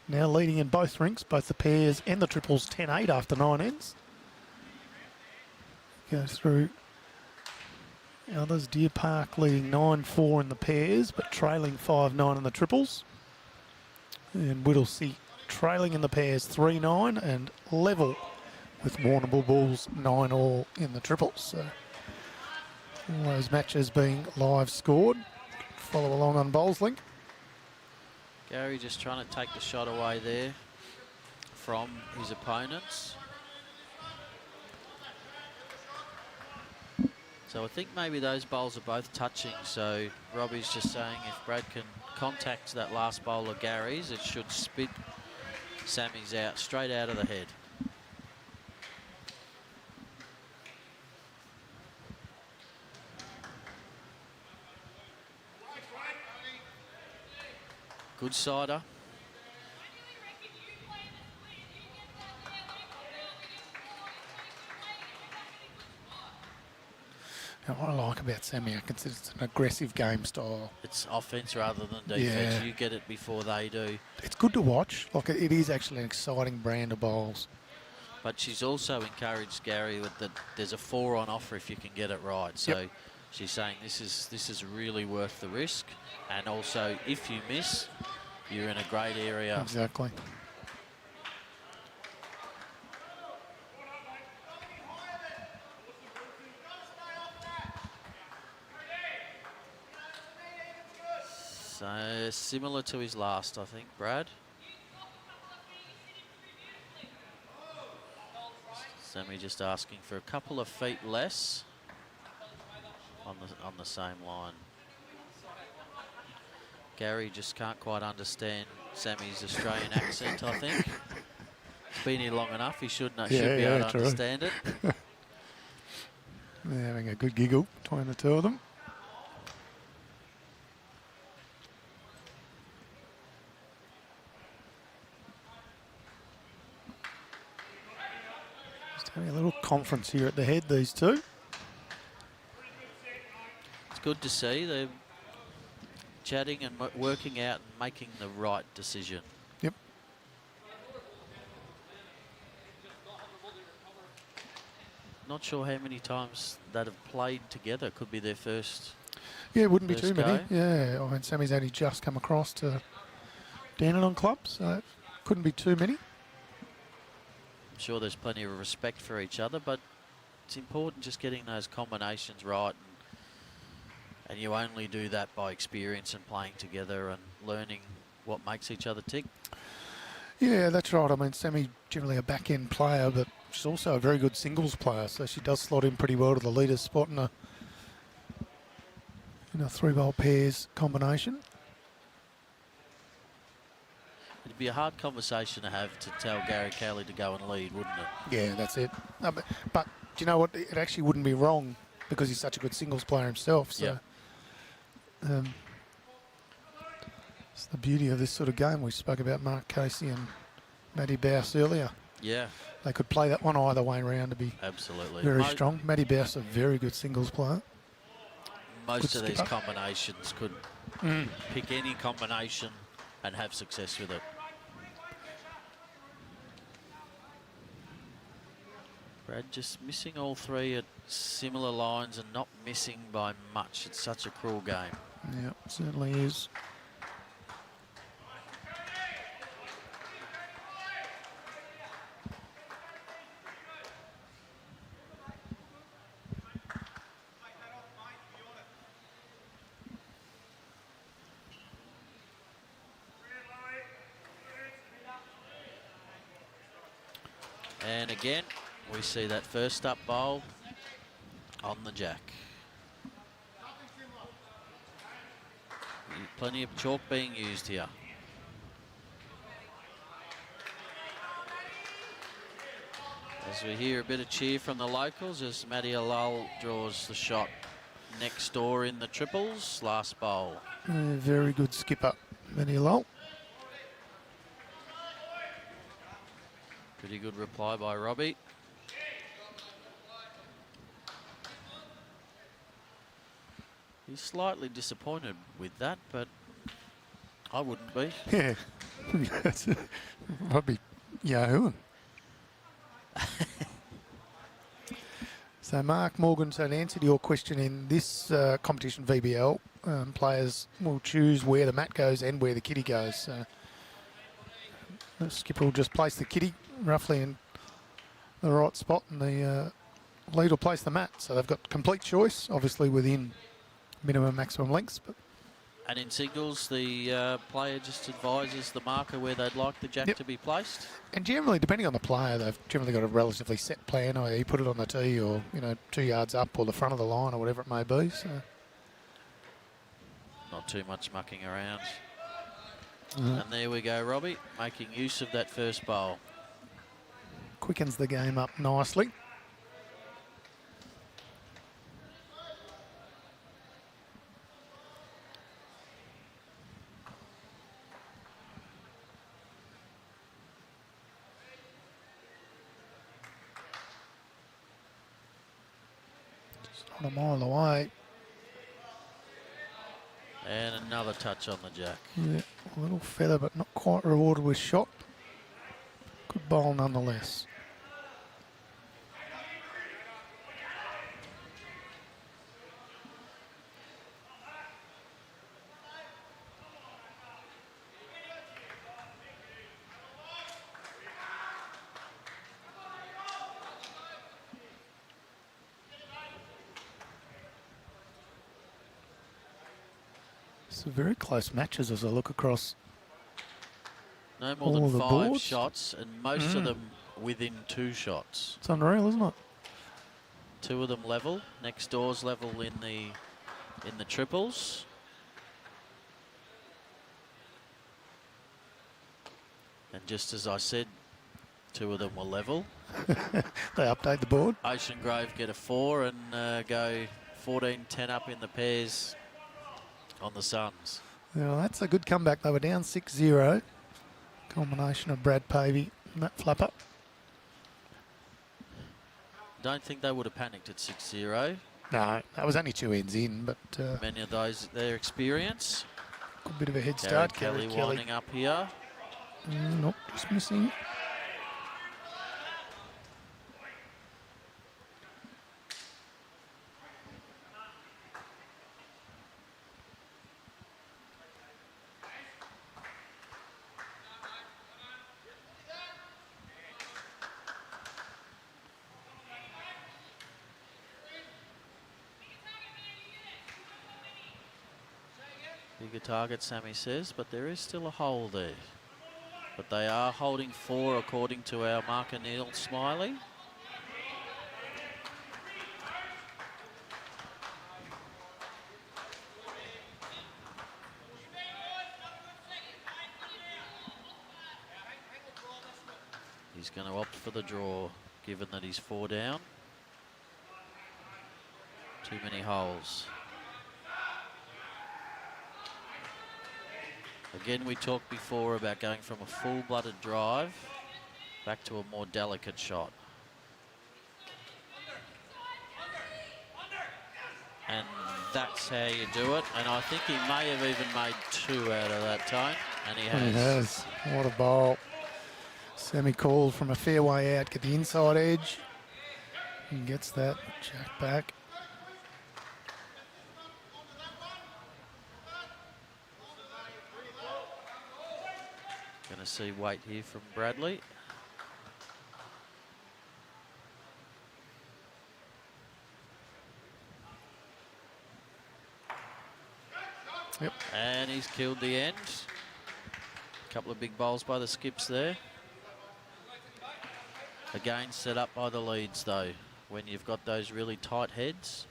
now leading in both rinks, both the pairs and the triples, 10-8 after 9 ends. Go through others. Deer Park leading 9-4 in the pairs, but trailing 5-9 in the triples. And Whittlesea trailing in the pairs 3-9 and level with Warrnambool Bulls 9-all in the triples. So all those matches being live scored. Follow along on Bowls Link. Gary just trying to take the shot away there from his opponents. So I think maybe those bowls are both touching. So Robbie's just saying if Brad can contact that last bowl of Gary's, it should spit Sammy's out, straight out of the head. Good cider. Now, what I like about Sammy, I consider it's an aggressive game style. It's offense rather than defense. Yeah. You get it before they do. It's good to watch. Like, it is actually an exciting brand of bowls. But she's also encouraged Gary with that there's a 4 on offer if you can get it right. So she's saying this is really worth the risk. And also, if you miss, you're in a great area. Exactly. So similar to his last, I think, Brad. Sammy just asking for a couple of feet less on the same line. Gary just can't quite understand Sammy's Australian accent, I think. He's been here long enough, he should be able to understand it. They're having a good giggle between the two of them. Just having a little conference here at the head, these two. It's good to see. They're chatting and working out and making the right decision. Yep. Not sure how many times that have played together. Could be their first. Yeah, it wouldn't be too many. Go. Yeah, I mean, Sammy's only just come across to Dandenong club, so it couldn't be too many. I'm sure there's plenty of respect for each other, but it's important just getting those combinations right and And you only do that by experience and playing together and learning what makes each other tick. Yeah, that's right. I mean, Sammy's generally a back-end player, but she's also a very good singles player, so she does slot in pretty well to the leader's spot in a 3-bowl pairs combination. It'd be a hard conversation to have to tell Gary Kelly to go and lead, wouldn't it? Yeah, that's it. No, but do you know what? It actually wouldn't be wrong because he's such a good singles player himself. So it's the beauty of this sort of game. We spoke about Mark Casey and Maddie Bouse earlier. Yeah. They could play that one either way around to be absolutely very strong. Maddie Bouse, a very good singles player. Most of these combinations could pick any combination and have success with it. Brad just missing all three at similar lines and not missing by much. It's such a cruel game. Yeah, it certainly is. And again, we see that first up bowl on the jack. Plenty of chalk being used here. As we hear a bit of cheer from the locals as Maddie Alal draws the shot next door in the triples, last bowl. Very good skipper, Maddie Alal. Pretty good reply by Robbie. He's slightly disappointed with that, but I wouldn't be. Yeah, Robbie Yahoo. So Mark Morgan, so to answer to your question, in this competition VBL, players will choose where the mat goes and where the kitty goes. So the skipper will just place the kitty roughly in the right spot, and the lead will place the mat. So they've got complete choice, obviously within minimum maximum lengths. But and in singles, the player just advises the marker where they'd like the jack to be placed. And generally, depending on the player, they've generally got a relatively set plan. Either you put it on the tee, or 2 yards up, or the front of the line, or whatever it may be. So not too much mucking around. And there we go, Robbie, making use of that first bowl. Quickens the game up nicely. It's not a mile away. And another touch on the jack. Yeah, a little feather, but not quite rewarded with shot. Good bowl nonetheless. Some very close matches as I look across. No more than 5 shots, and most of them within 2 shots. It's unreal, isn't it? 2 of them level. Next door's level in the triples. And just as I said, 2 of them were level. They update the board. Ocean Grove get a 4 and go 14-10 up in the pairs on the Suns. Well, that's a good comeback. They were down 6-0. Combination of Brad Pavey and that flapper. Don't think they would have panicked at 6-0. No, that was only 2 ends in, but many of those their experience. Good bit of a head start. Kelly winding up here. Nope, just missing. bigger target, Sammy says, but there is still a hole there. But they are holding 4 according to our marker Neil Smiley. He's going to opt for the draw, given that he's 4 down. Too many holes. Again, we talked before about going from a full-blooded drive back to a more delicate shot. And that's how you do it. And I think he may have even made 2 out of that time. And he has. He has. What a bowl. Semi-called from a fairway out, get the inside edge. He gets that jack back. Going to see weight here from Bradley. Yep. And he's killed the end. A couple of big bowls by the skips there. Again, set up by the leads, though. When you've got those really tight heads,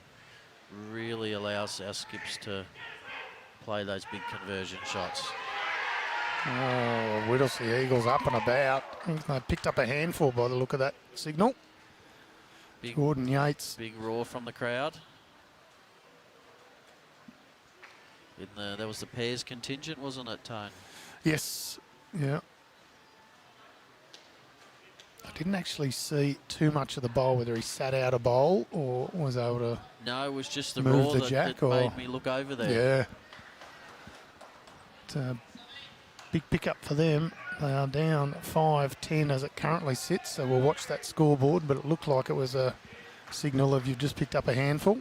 really allows our skips to play those big conversion shots. Oh, Whittlesey Eagles up and about. I think they picked up a handful by the look of that signal. Big, Gordon Yates. Big roar from the crowd. There was the pairs contingent, wasn't it, Tone? Yes, yeah. I didn't actually see too much of the bowl, whether he sat out a bowl or was able to No, it was just the move roar the that jack made me look over there. Yeah. It's a big pickup for them. They are down 5-10 as it currently sits, so we'll watch that scoreboard, but it looked like it was a signal of you've just picked up a handful.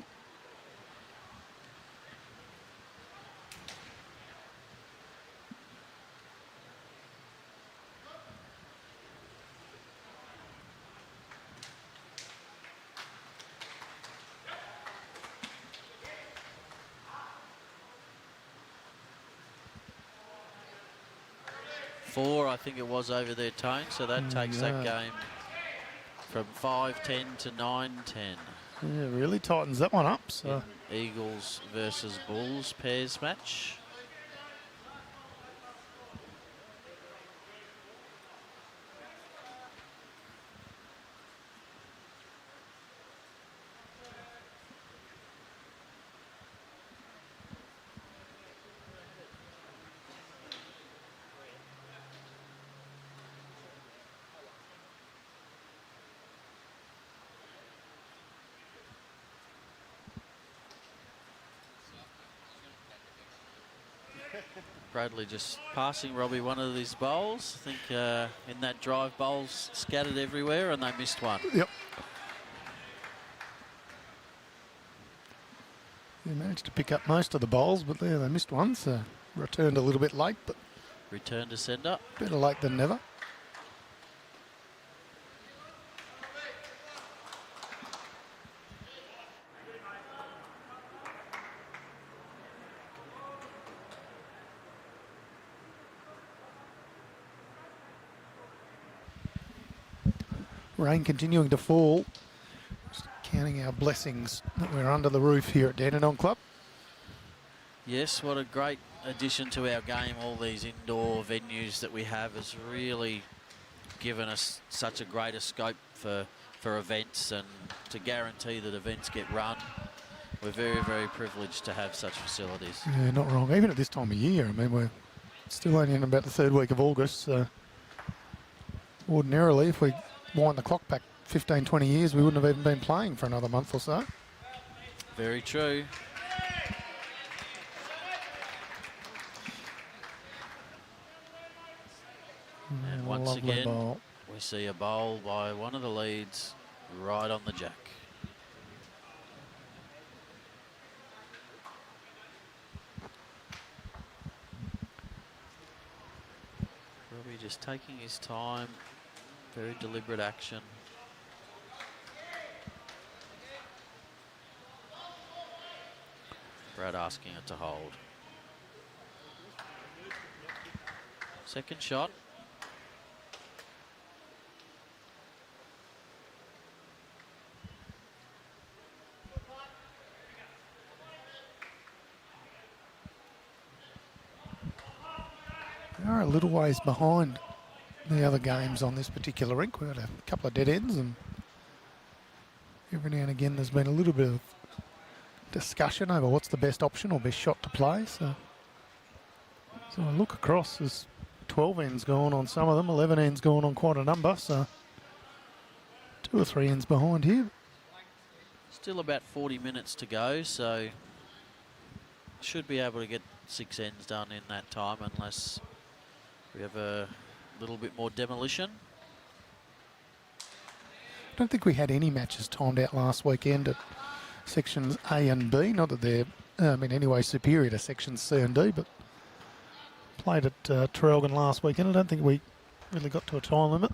Four, I think it was over there, Tone, so that takes that game from 5-10 to 9-10. Yeah, really tightens that one up. So Eagles versus Bulls pairs match. Bradley just passing Robbie one of these bowls. I think in that drive, bowls scattered everywhere and they missed one. Yep. He managed to pick up most of the bowls, but there they missed one, so returned a little bit late, but return to sender. Better late than never. Rain continuing to fall. Just counting our blessings that we're under the roof here at Dandenong Club. Yes, what a great addition to our game. All these indoor venues that we have has really given us such a greater scope for events, and to guarantee that events get run. We're very, very privileged to have such facilities. Yeah, not wrong. Even at this time of year, I mean, we're still only in about the third week of August. So ordinarily, if we wind the clock back 15, 20 years, we wouldn't have even been playing for another month or so. Very true. And once again, bowl. We see a bowl by one of the leads right on the jack. Robbie just taking his time, very deliberate action. Brad asking it to hold. Second shot. We are a little ways behind the other games on this particular rink. We've got a couple of dead ends, and every now and again there's been a little bit of discussion over what's the best option or best shot to play. So I look across, there's 12 ends going on some of them, 11 ends going on quite a number, so 2 or 3 ends behind here. Still about 40 minutes to go, so should be able to get 6 ends done in that time unless we have a little bit more demolition. I don't think we had any matches timed out last weekend at sections A and B. Not that they're in any way superior to sections C and D, but played at Traralgon last weekend. I don't think we really got to a time limit.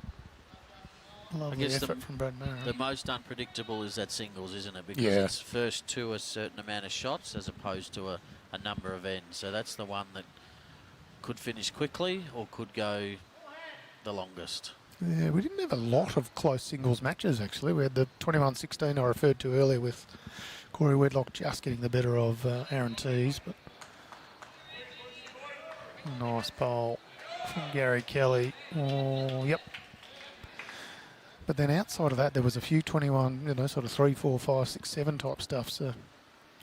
Lovely effort from Brad Marron. The most unpredictable is that singles, isn't it? Because Yeah. it's first to a certain amount of shots as opposed to a number of ends. So that's the one that could finish quickly or could go the longest. Yeah, we didn't have a lot of close singles matches, actually. We had the 21-16 I referred to earlier with Corey Wedlock just getting the better of Aaron Tees. But nice bowl from Gary Kelly. Oh, yep. But then outside of that, there was a few 21, sort of 3, 4, 5, 6, 7 type stuff. So,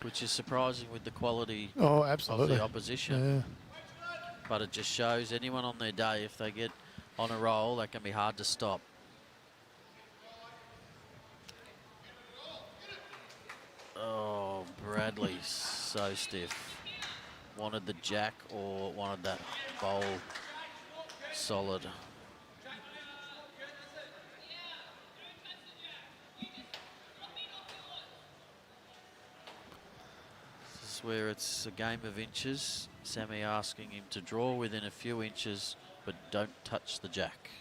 which is surprising with the quality absolutely. of the opposition. Yeah. But it just shows anyone on their day, if they get on a roll, that can be hard to stop. Oh, Bradley, so stiff. Wanted the jack or wanted that bowl solid. This is where it's a game of inches. Sammy asking him to draw within a few inches, but don't touch the jack.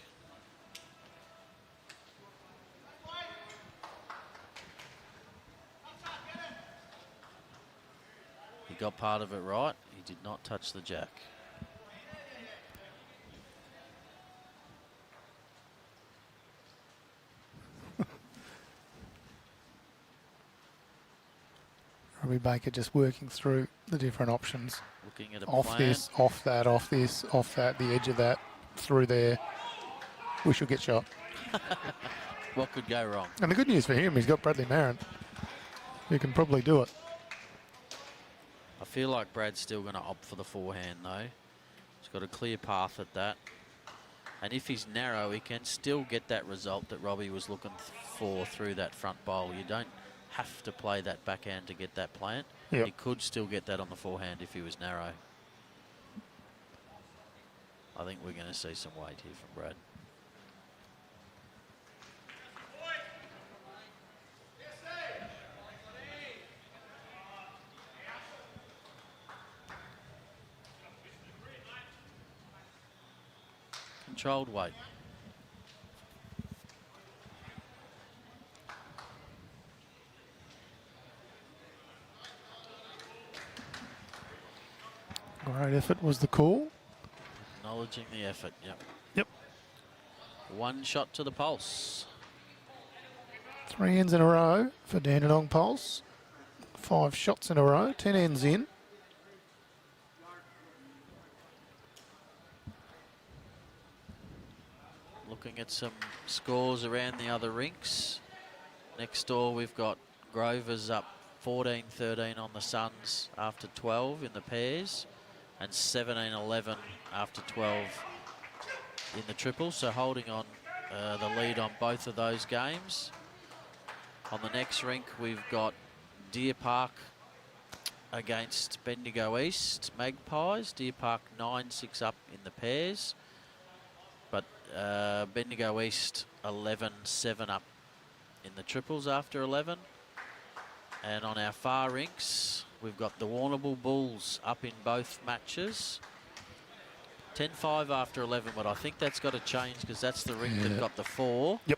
He got part of it right. He did not touch the jack. Robbie Baker just working through the different options. Looking at a off plan. This, off that, off this, off that, the edge of that, through there. We should get shot. What could go wrong? And the good news for him, he's got Bradley Marron, who can probably do it. I feel like Brad's still going to opt for the forehand, though. He's got a clear path at that. And if he's narrow, he can still get that result that Robbie was looking for through that front bowl. You don't have to play that backhand to get that plant. Yep. He could still get that on the forehand if he was narrow. I think we're going to see some weight here from Brad. Controlled weight. Great effort was the call. Acknowledging the effort, yep. Yep. One shot to the pulse. 3 ends in a row for Dandenong Pulse. 5 shots in a row, 10 ends in. Looking at some scores around the other rinks. Next door we've got Grover's up 14-13 on the Suns after 12 in the pairs, and 17-11 after 12 in the triples, so holding on the lead on both of those games. On the next rink we've got Deer Park against Bendigo East Magpies. Deer Park 9-6 up in the pairs, but Bendigo East 11-7 up in the triples after 11. And on our far rinks, we've got the Warrnambool Bulls up in both matches. 10-5 after 11, but I think that's got to change because that's the rink that got the 4. Yep.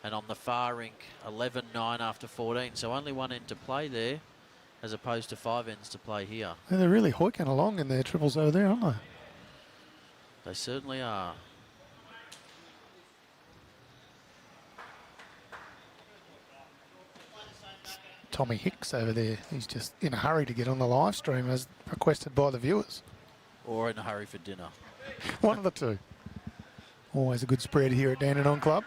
And on the far rink, 11-9 after 14. So only one end to play there, as opposed to 5 ends to play here. They're really hoiking along in their triples over there, aren't they? They certainly are. Tommy Hicks over there. He's just in a hurry to get on the live stream as requested by the viewers. Or in a hurry for dinner. One of the two. Always a good spread here at Dandenong Club.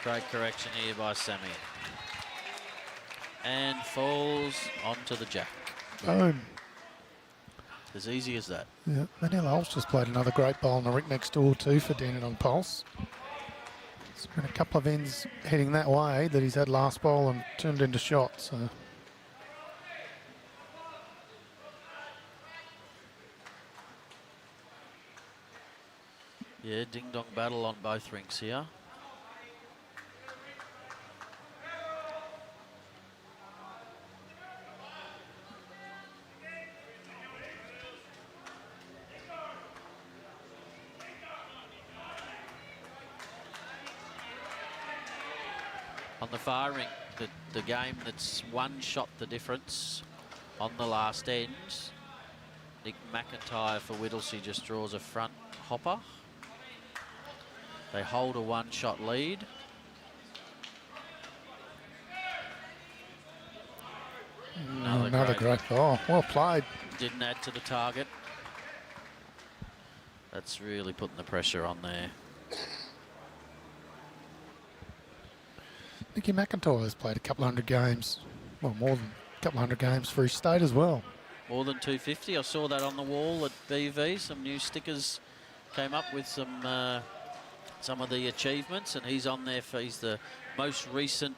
Great correction here by Sammy. And falls onto the jack. Boom. As easy as that. Yeah, Manel Hulse just played another great bowl on the rick next door too for Dandenong Pulse. There's been a couple of ends heading that way that he's had last bowl and turned into shots. So. Yeah, ding-dong battle on both rinks here. On the far rink, the game that's one shot the difference on the last end. Nick McIntyre for Whittlesea just draws a front hopper. They hold a one-shot lead. Another great ball. Well played. Didn't add to the target. That's really putting the pressure on there. Nicky McIntyre has played a couple hundred games. Well, more than a couple hundred games for his state as well. More than 250. I saw that on the wall at BV. Some new stickers came up with some of the achievements, and he's on there for, he's the most recent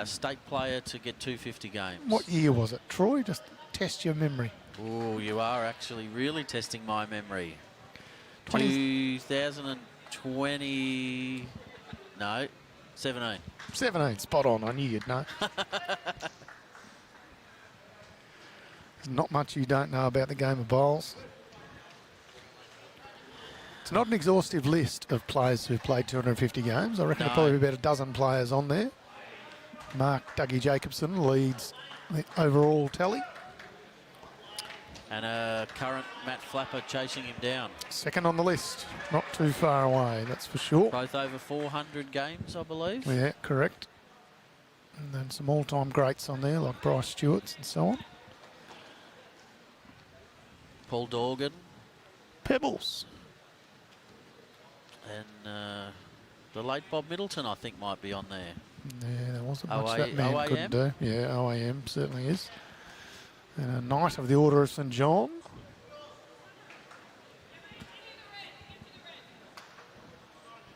state player to get 250 games. What year was it, Troy? Just test your memory. Oh, you are actually really testing my memory. 2020, no, 17. 17, spot on. I knew you'd know. There's not much you don't know about the game of bowls. It's not an exhaustive list of players who've played 250 games. I reckon there'll probably be about a dozen players on there. Mark Dougie Jacobson leads the overall tally. And a current Matt Flapper chasing him down. Second on the list. Not too far away, that's for sure. Both over 400 games, I believe. Yeah, correct. And then some all-time greats on there, like Bryce Stewart's and so on. Paul Dorgan. Pebbles. And the late Bob Middleton, I think, might be on there. Yeah, there wasn't much that man couldn't do. Yeah, OAM certainly is. And a Knight of the Order of St John.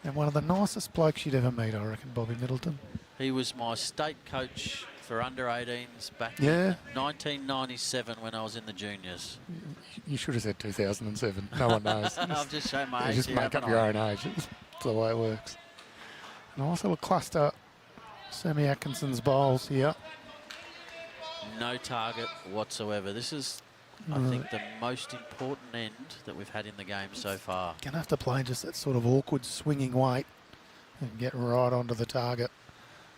And one of the nicest blokes you'd ever meet, I reckon, Bobby Middleton. He was my state coach for under-18s back in 1997 when I was in the juniors. You should have said 2007. No one knows. I've just shown my age. Just make up your own age. That's the way it works. Nice little cluster. Sammy Atkinson's bowls here. No target whatsoever. This is, I think, the most important end that we've had in the game so far. Going to have to play just that sort of awkward swinging weight and get right onto the target.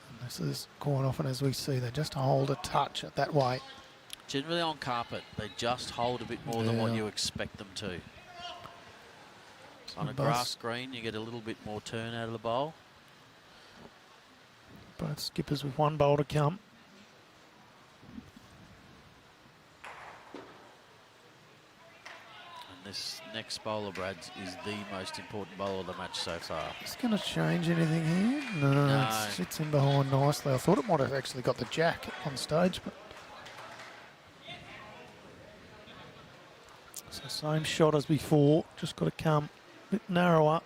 And this is quite often, as we see, they just hold a touch at that weight. Generally on carpet, they just hold a bit more than what you expect them to. On a grass green, you get a little bit more turn out of the bowl. Both skippers with one bowl to come. And this next bowler, Brad's, is the most important bowler of the match so far. Is it going to change anything here? No. It sits in behind nicely. I thought it might have actually got the jack on stage, but so same shot as before, just got to come a bit narrower.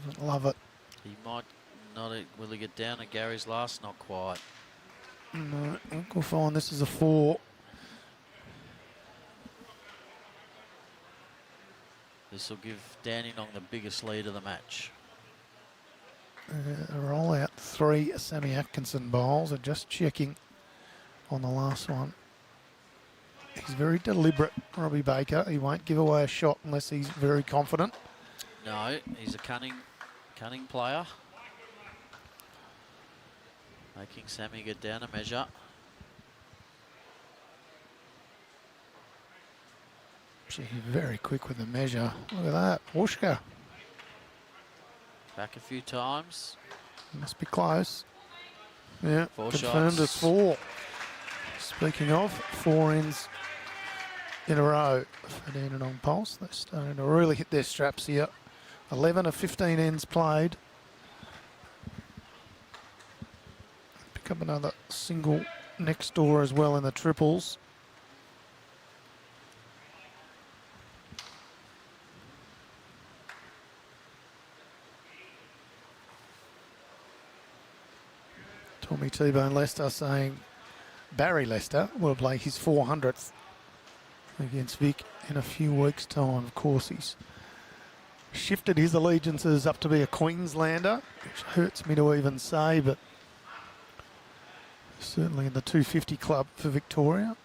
Doesn't love it. He might not. Will he get down at Gary's last? Not quite. No, I think we'll find this is a 4. This will give Dandenong the biggest lead of the match. Roll out 3 Sammy Atkinson bowls. And just checking on the last one. He's very deliberate, Robbie Baker. He won't give away a shot unless he's very confident. No, he's a cunning player. Making Sammy get down a measure. Gee, very quick with the measure. Look at that, Whooshka. Back a few times. Must be close. Yeah, 4 confirmed shots. it's 4. Speaking of, 4 ends in a row for Dandenong Pulse. They're starting to really hit their straps here. 11 of 15 ends played. Pick up another single next door as well in the triples. Tommy T-Bone Lester saying Barry Lester will play his 400th against Vic in a few weeks' time. Of course, he's shifted his allegiances up to be a Queenslander, which hurts me to even say, but certainly in the 250 club for Victoria.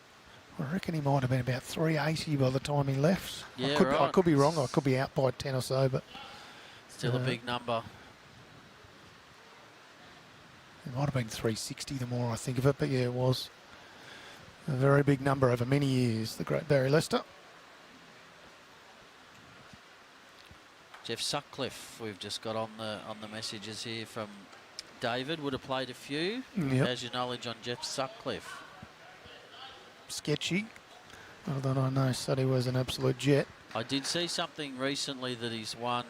I reckon he might have been about 380 by the time he left. Yeah, I could be wrong. I could be out by 10 or so, but still a big number. It might have been 360 the more I think of it, but yeah, it was a very big number over many years, the great Barry Lester. Jeff Sutcliffe, we've just got on the messages here from David. Would have played a few. Yep. How's your knowledge on Jeff Sutcliffe? Sketchy, although I know Suddy was an absolute jet. I did see something recently that he's won.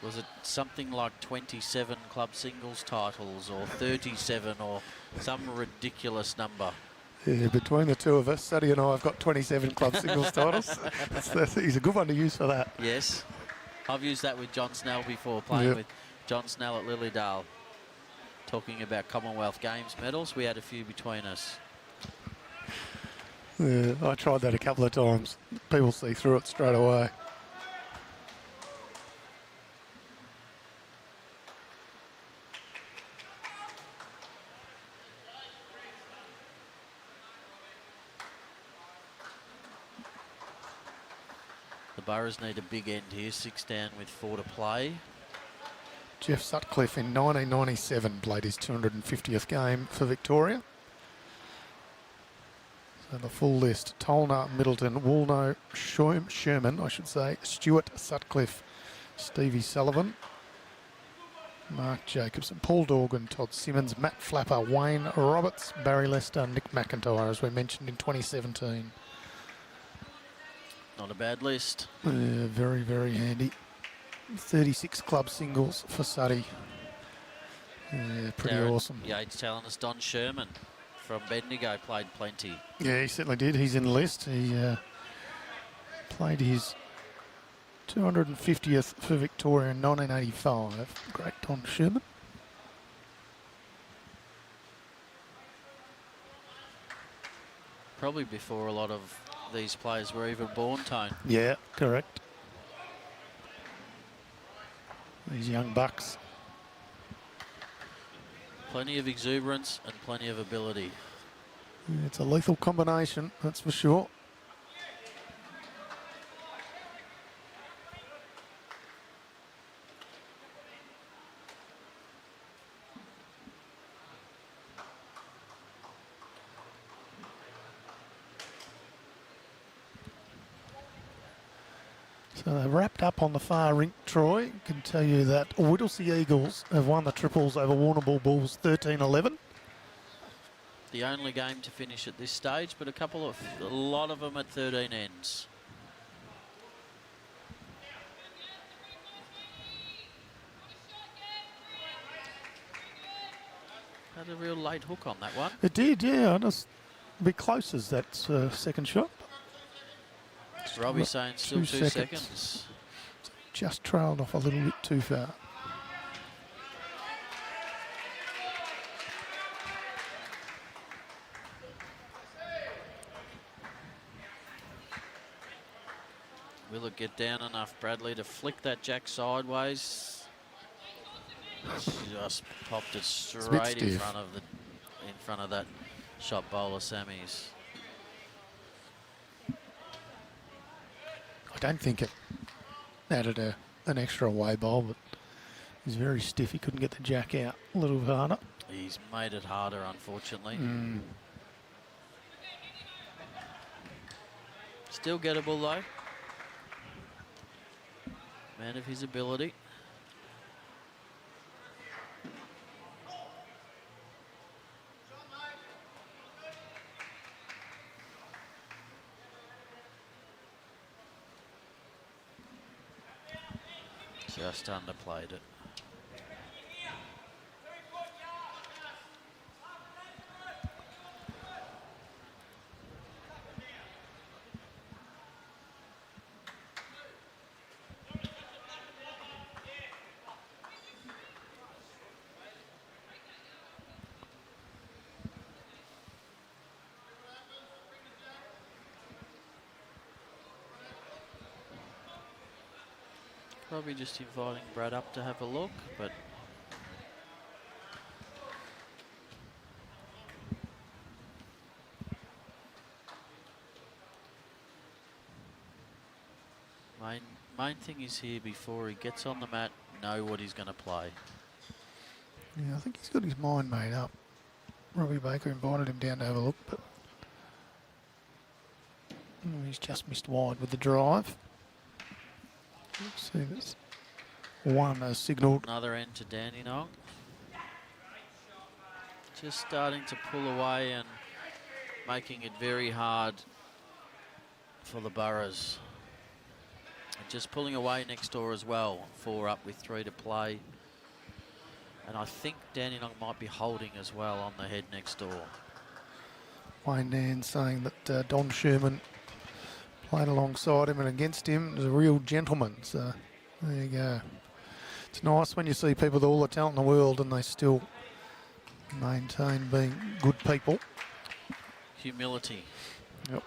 Was it something like 27 club singles titles or 37 or some ridiculous number? Yeah, between the two of us, Suddy and I have got 27 club singles titles. He's a good one to use for that. Yes. I've used that with John Snell before, playing with John Snell at Lilydale. Talking about Commonwealth Games medals, we had a few between us. Yeah, I tried that a couple of times. People see through it straight away. The Burras need a big end here, 6 down with 4 to play. Jeff Sutcliffe in 1997 played his 250th game for Victoria. So the full list: Tolner, Middleton, Woolno, Sherman, I should say, Stewart, Sutcliffe, Stevie Sullivan, Mark Jacobson, Paul Dorgan, Todd Simmons, Matt Flapper, Wayne Roberts, Barry Lester, Nick McIntyre, as we mentioned in 2017. Not a bad list. Very, very handy. 36 club singles for Suddy. Yeah, pretty awesome. Yates telling us Don Sherman from Bendigo played plenty. Yeah, he certainly did. He's in the list. He played his 250th for Victoria in 1985. Great Don Sherman. Probably before a lot of these players were even born, Tone. Yeah, correct. These young bucks. Plenty of exuberance and plenty of ability. Yeah, it's a lethal combination, that's for sure. So they're wrapped up on the far rink, Troy. Can tell you that Whittlesea Eagles have won the triples over Warrnambool Bulls 13-11. The only game to finish at this stage, but a lot of them at 13 ends. Had a real late hook on that one. It did, yeah. Just a bit close as that second shot. Robbie saying still 2 seconds. Just trailed off a little bit too far. Will it get down enough, Bradley, to flick that jack sideways? Just popped it straight in stiff. front of that shot bowler, Sammy's. I don't think it added an extra away bowl, but he's very stiff. He couldn't get the jack out a little harder. He's made it harder, unfortunately. Still gettable, though. Man of his ability. Just underplayed it. Probably just inviting Brad up to have a look, but main thing is here before he gets on the mat, know what he's going to play. Yeah, I think he's got his mind made up. Robbie Baker invited him down to have a look, but he's just missed wide with the drive. Let's see, this one has signalled. Another end to Dandenong. Just starting to pull away and making it very hard for the Burras. And just pulling away next door as well. 4 up with 3 to play. And I think Dandenong might be holding as well on the head next door. Wayne Dan saying that Don Sherman played alongside him and against him. Was a real gentleman. So there you go. It's nice when you see people with all the talent in the world and they still maintain being good people. Humility. Yep.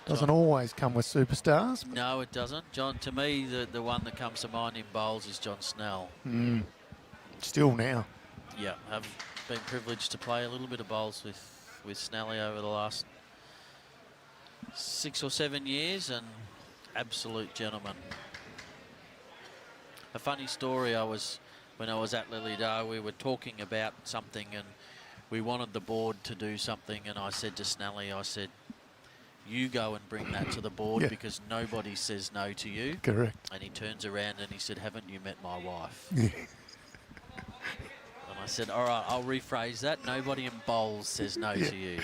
Doesn't always come with superstars. No, it doesn't. John, to me, the one that comes to mind in bowls is John Snell. Still now. Yeah, I've been privileged to play a little bit of bowls with Snelly over the last 6 or 7 years, and absolute gentleman. A funny story, when I was at Lilydale, we were talking about something and we wanted the board to do something, and I said to Snelly, I said, you go and bring that to the board because nobody says no to you. Correct. And he turns around and he said, haven't you met my wife? Yeah. And I said, all right, I'll rephrase that. Nobody in bowls says no to you.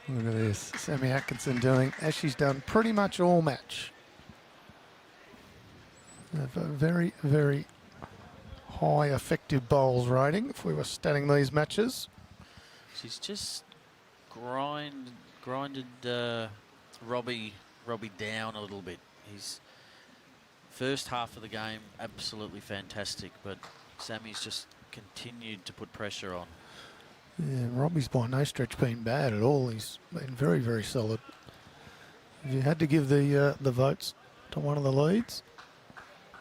Look at this. Sammy Atkinson doing as she's done pretty much all match. A very, very high effective bowls rating if we were statting these matches. She's just grinded Robbie down a little bit. His first half of the game, absolutely fantastic, but Sammy's just continued to put pressure on. Yeah, Robbie's by no stretch been bad at all. He's been very, very solid. If you had to give the votes to one of the leads,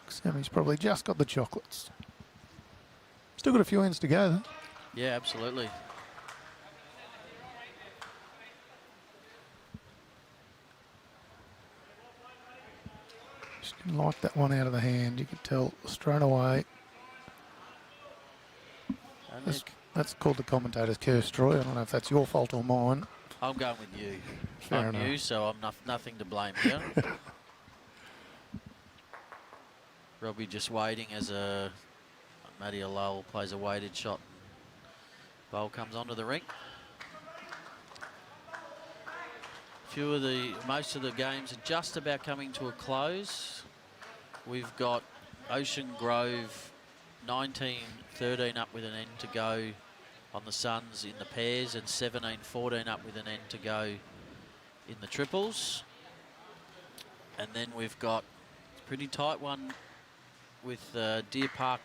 Sammy's probably just got the chocolates. Still got a few ends to go, though. Yeah, absolutely. Just didn't like that one out of the hand. You could tell straight away. That's called the commentator's curse, Troy. I don't know if that's your fault or mine. I'm going with you. Fair I'm enough. you, so I'm nothing to blame here. Robbie just waiting as Matty Alal plays a weighted shot. Bowl comes onto the ring. Most of the games are just about coming to a close. We've got Ocean Grove 19-13 up with an end to go on the Suns in the pairs, and 17-14 up with an end to go in the triples. And then we've got a pretty tight one with Deer Park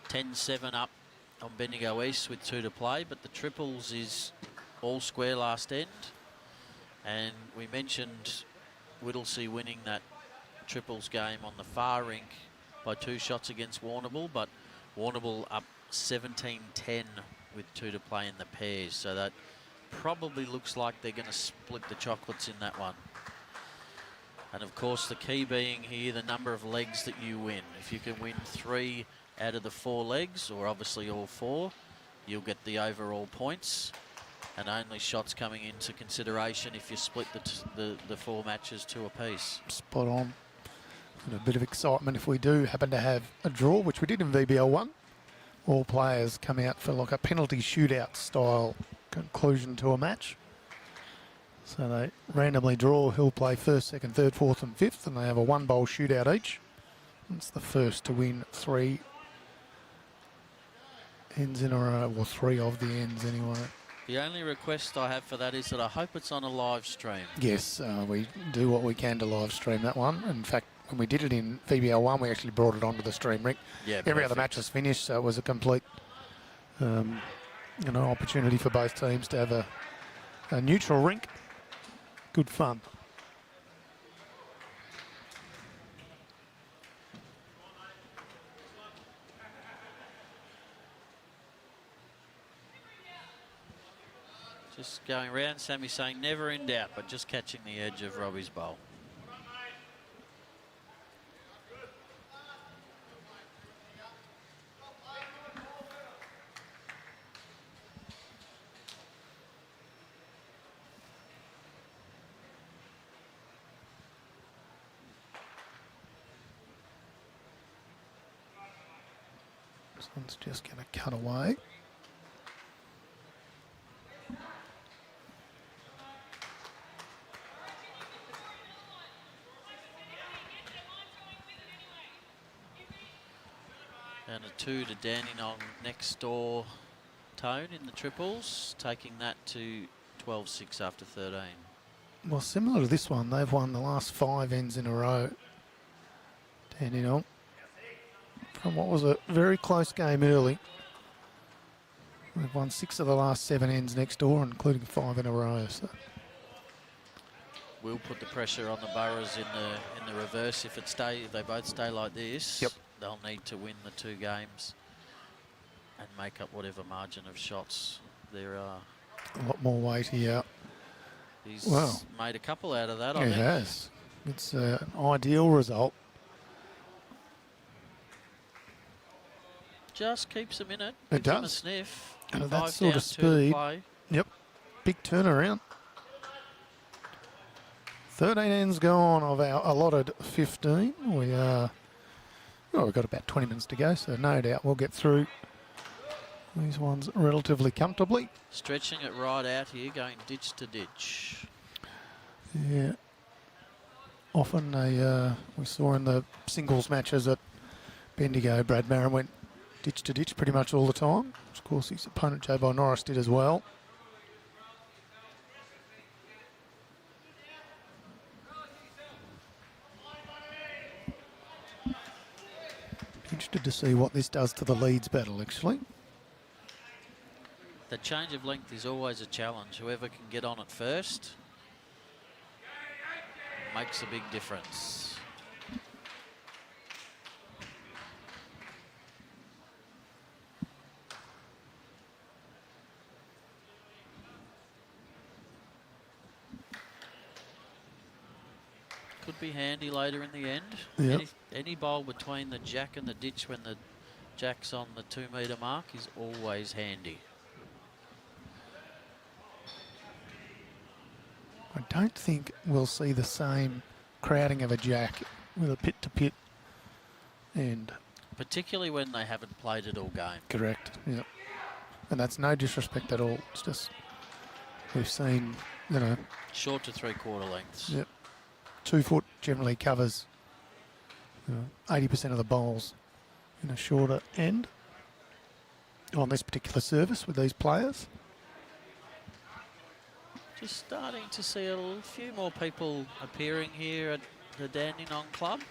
10-7 up on Bendigo East with 2 to play, but the triples is all square last end. And we mentioned Whittlesea winning that triples game on the far rink by 2 shots against Warrnambool, but Warrnambool up 17-10 with 2 to play in the pairs. So that probably looks like they're going to split the chocolates in that one. And of course, the key being here, the number of legs that you win. If you can win 3 out of the 4 legs, or obviously all 4, you'll get the overall points. And only shots coming into consideration if you split the 4 matches 2 apiece. Spot on. And a bit of excitement if we do happen to have a draw, which we did in VBL1. All players come out for like a penalty shootout style conclusion to a match. So they randomly draw who'll play first, second, third, fourth and fifth, and they have a 1-bowl shootout each. It's the first to win 3 ends in a row, or 3 of the ends anyway. The only request I have for that is that I hope it's on a live stream. Yes, we do what we can to live stream that one. In fact, when we did it in VBL1, we actually brought it onto the stream rink. Yeah, every other match was finished, so it was a complete opportunity for both teams to have a neutral rink. Good fun. Just going around, Sammy saying never in doubt, but just catching the edge of Robbie's bowl. This one's just going to cut away. And a 2 to Dandenong next door tone in the triples, taking that to 12-6 after 13. Well, similar to this one, they've won the last 5 ends in a row. Dandenong. From what was a very close game early. They've won 6 of the last 7 ends next door, including 5 in a row. So. We'll put the pressure on the Burras in the reverse if they both stay like this. Yep. They'll need to win the 2 games and make up whatever margin of shots there are. A lot more weight here. He's made a couple out of that, I think. He has. It's an ideal result. Just keeps them in it. It Gives them does. a sniff. And at 5 that sort down, of 2 to speed. play. Yep. Big turnaround. 13 ends gone of our allotted 15. We've got about 20 minutes to go, so no doubt we'll get through these ones relatively comfortably. Stretching it right out here, going ditch to ditch. Yeah. Often we saw in the singles matches at Bendigo, Brad Marron went ditch to ditch pretty much all the time. Of course, his opponent, Joe By Norris, did as well. Interested to see what this does to the Leeds battle, actually. The change of length is always a challenge. Whoever can get on it first makes a big difference. Could be handy later in the end. Yep. Any bowl between the jack and the ditch when the jack's on the 2 metre mark is always handy. I don't think we'll see the same crowding of a jack with a pit to pit end. Particularly when they haven't played it all game. Correct, yep. And that's no disrespect at all. It's just we've seen, Short to 3/4 lengths. Yep. 2 foot generally covers 80% of the bowls in a shorter end on this particular service with these players. Just starting to see a few more people appearing here at the Dandenong Club.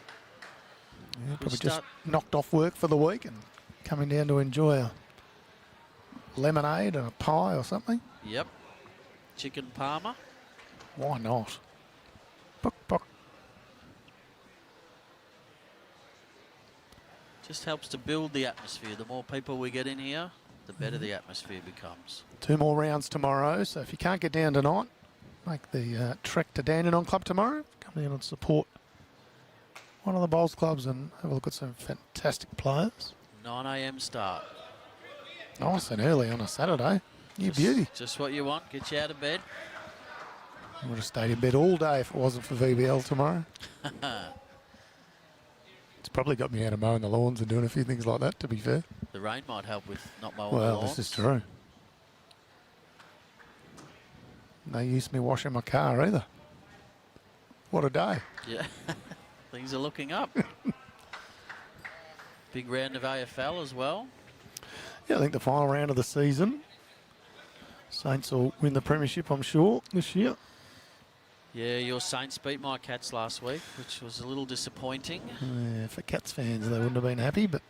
Yeah, probably just knocked off work for the week and coming down to enjoy a lemonade and a pie or something. Yep. Chicken parma. Why not? Buck, buck. Just helps to build the atmosphere. The more people we get in here, the better the atmosphere becomes. 2 more rounds tomorrow, so if you can't get down tonight, make the trek to Dandenong Club tomorrow. Come down and support one of the bowls clubs and have a look at some fantastic players. 9 a.m. start. Nice and early on a Saturday. You beauty. Just what you want. Get you out of bed. I would have stayed in bed all day if it wasn't for VBL tomorrow. It's probably got me out of mowing the lawns and doing a few things like that, to be fair. The rain might help with not mowing the Well, lawns. this is true. No use me washing my car either. What a day. Yeah, things are looking up. Big round of AFL as well. Yeah, I think the final round of the season. Saints will win the premiership, I'm sure, this year. Yeah, your Saints beat my Cats last week, which was a little disappointing. Yeah, for Cats fans, they wouldn't have been happy, but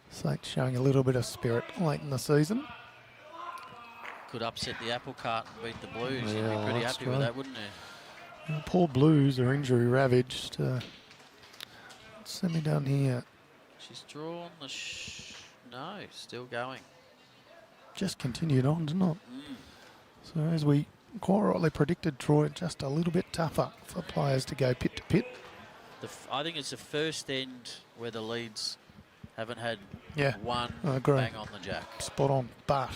Saints showing a little bit of spirit late in the season. Could upset the apple cart and beat the Blues. Yeah, You'd be pretty that's happy with true. that, wouldn't you? Poor Blues are injury ravaged. Send me down here. She's drawn the no, still going. Just continued on, didn't it? So as we quite rightly predicted, Troy, just a little bit tougher for players to go pit to pit. I think it's the first end where the leads haven't had one I agree. bang on the jack. Spot on, but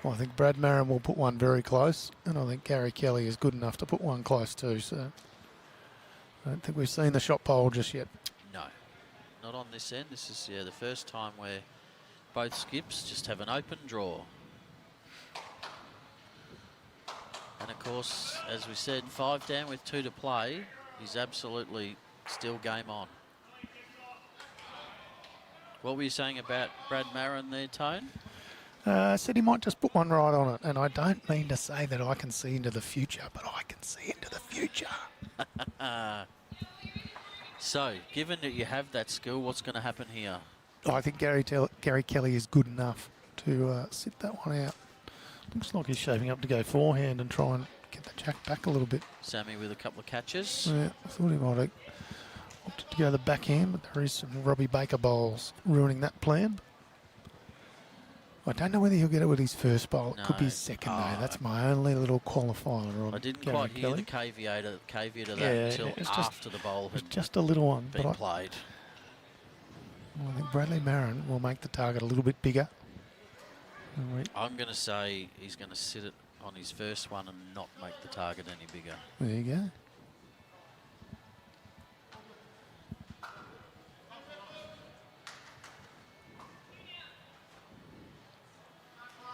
I think Brad Marron will put one very close, and I think Gary Kelly is good enough to put one close too. So I don't think we've seen the shot pole just yet. No, not on this end. This is the first time where both skips just have an open draw. And of course, as we said, 5 down with 2 to play. He's absolutely still game on. What were you saying about Brad Marron there, Tone? Said he might just put one right on it, and I don't mean to say that I can see into the future, but I can see into the future. So, given that you have that skill, what's going to happen here? I think Gary Kelly is good enough to sit that one out. Looks like he's shaping up to go forehand and try and get the jack back a little bit. Sammy with a couple of catches. Yeah, I thought he might have opted to go the backhand, but there is some Robbie Baker bowls ruining that plan. I don't know whether he'll get it with his first bowl. It could be his second, though. That's my only little qualifier on I didn't Gary quite hear Kelly. the caveat of that until after the bowl had just a little one, been played. I think Bradley Marron will make the target a little bit bigger. I'm going to say he's going to sit it on his first one and not make the target any bigger. There you go.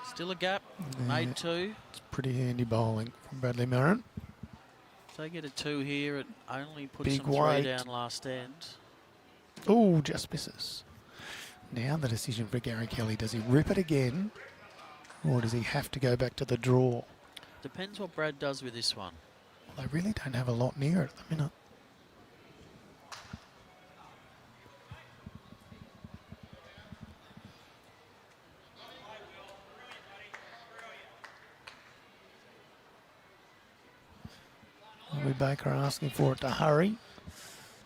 Still a gap, made 2. It's pretty handy bowling from Bradley Marron. If they get a 2 here, it only puts Big them 3 weight. down last end. Oh, just misses. Now the decision for Gary Kelly, does he rip it again or does he have to go back to the draw? Depends what Brad does with this one. Well, they really don't have a lot near it at the minute. Robbie Baker asking for it to hurry.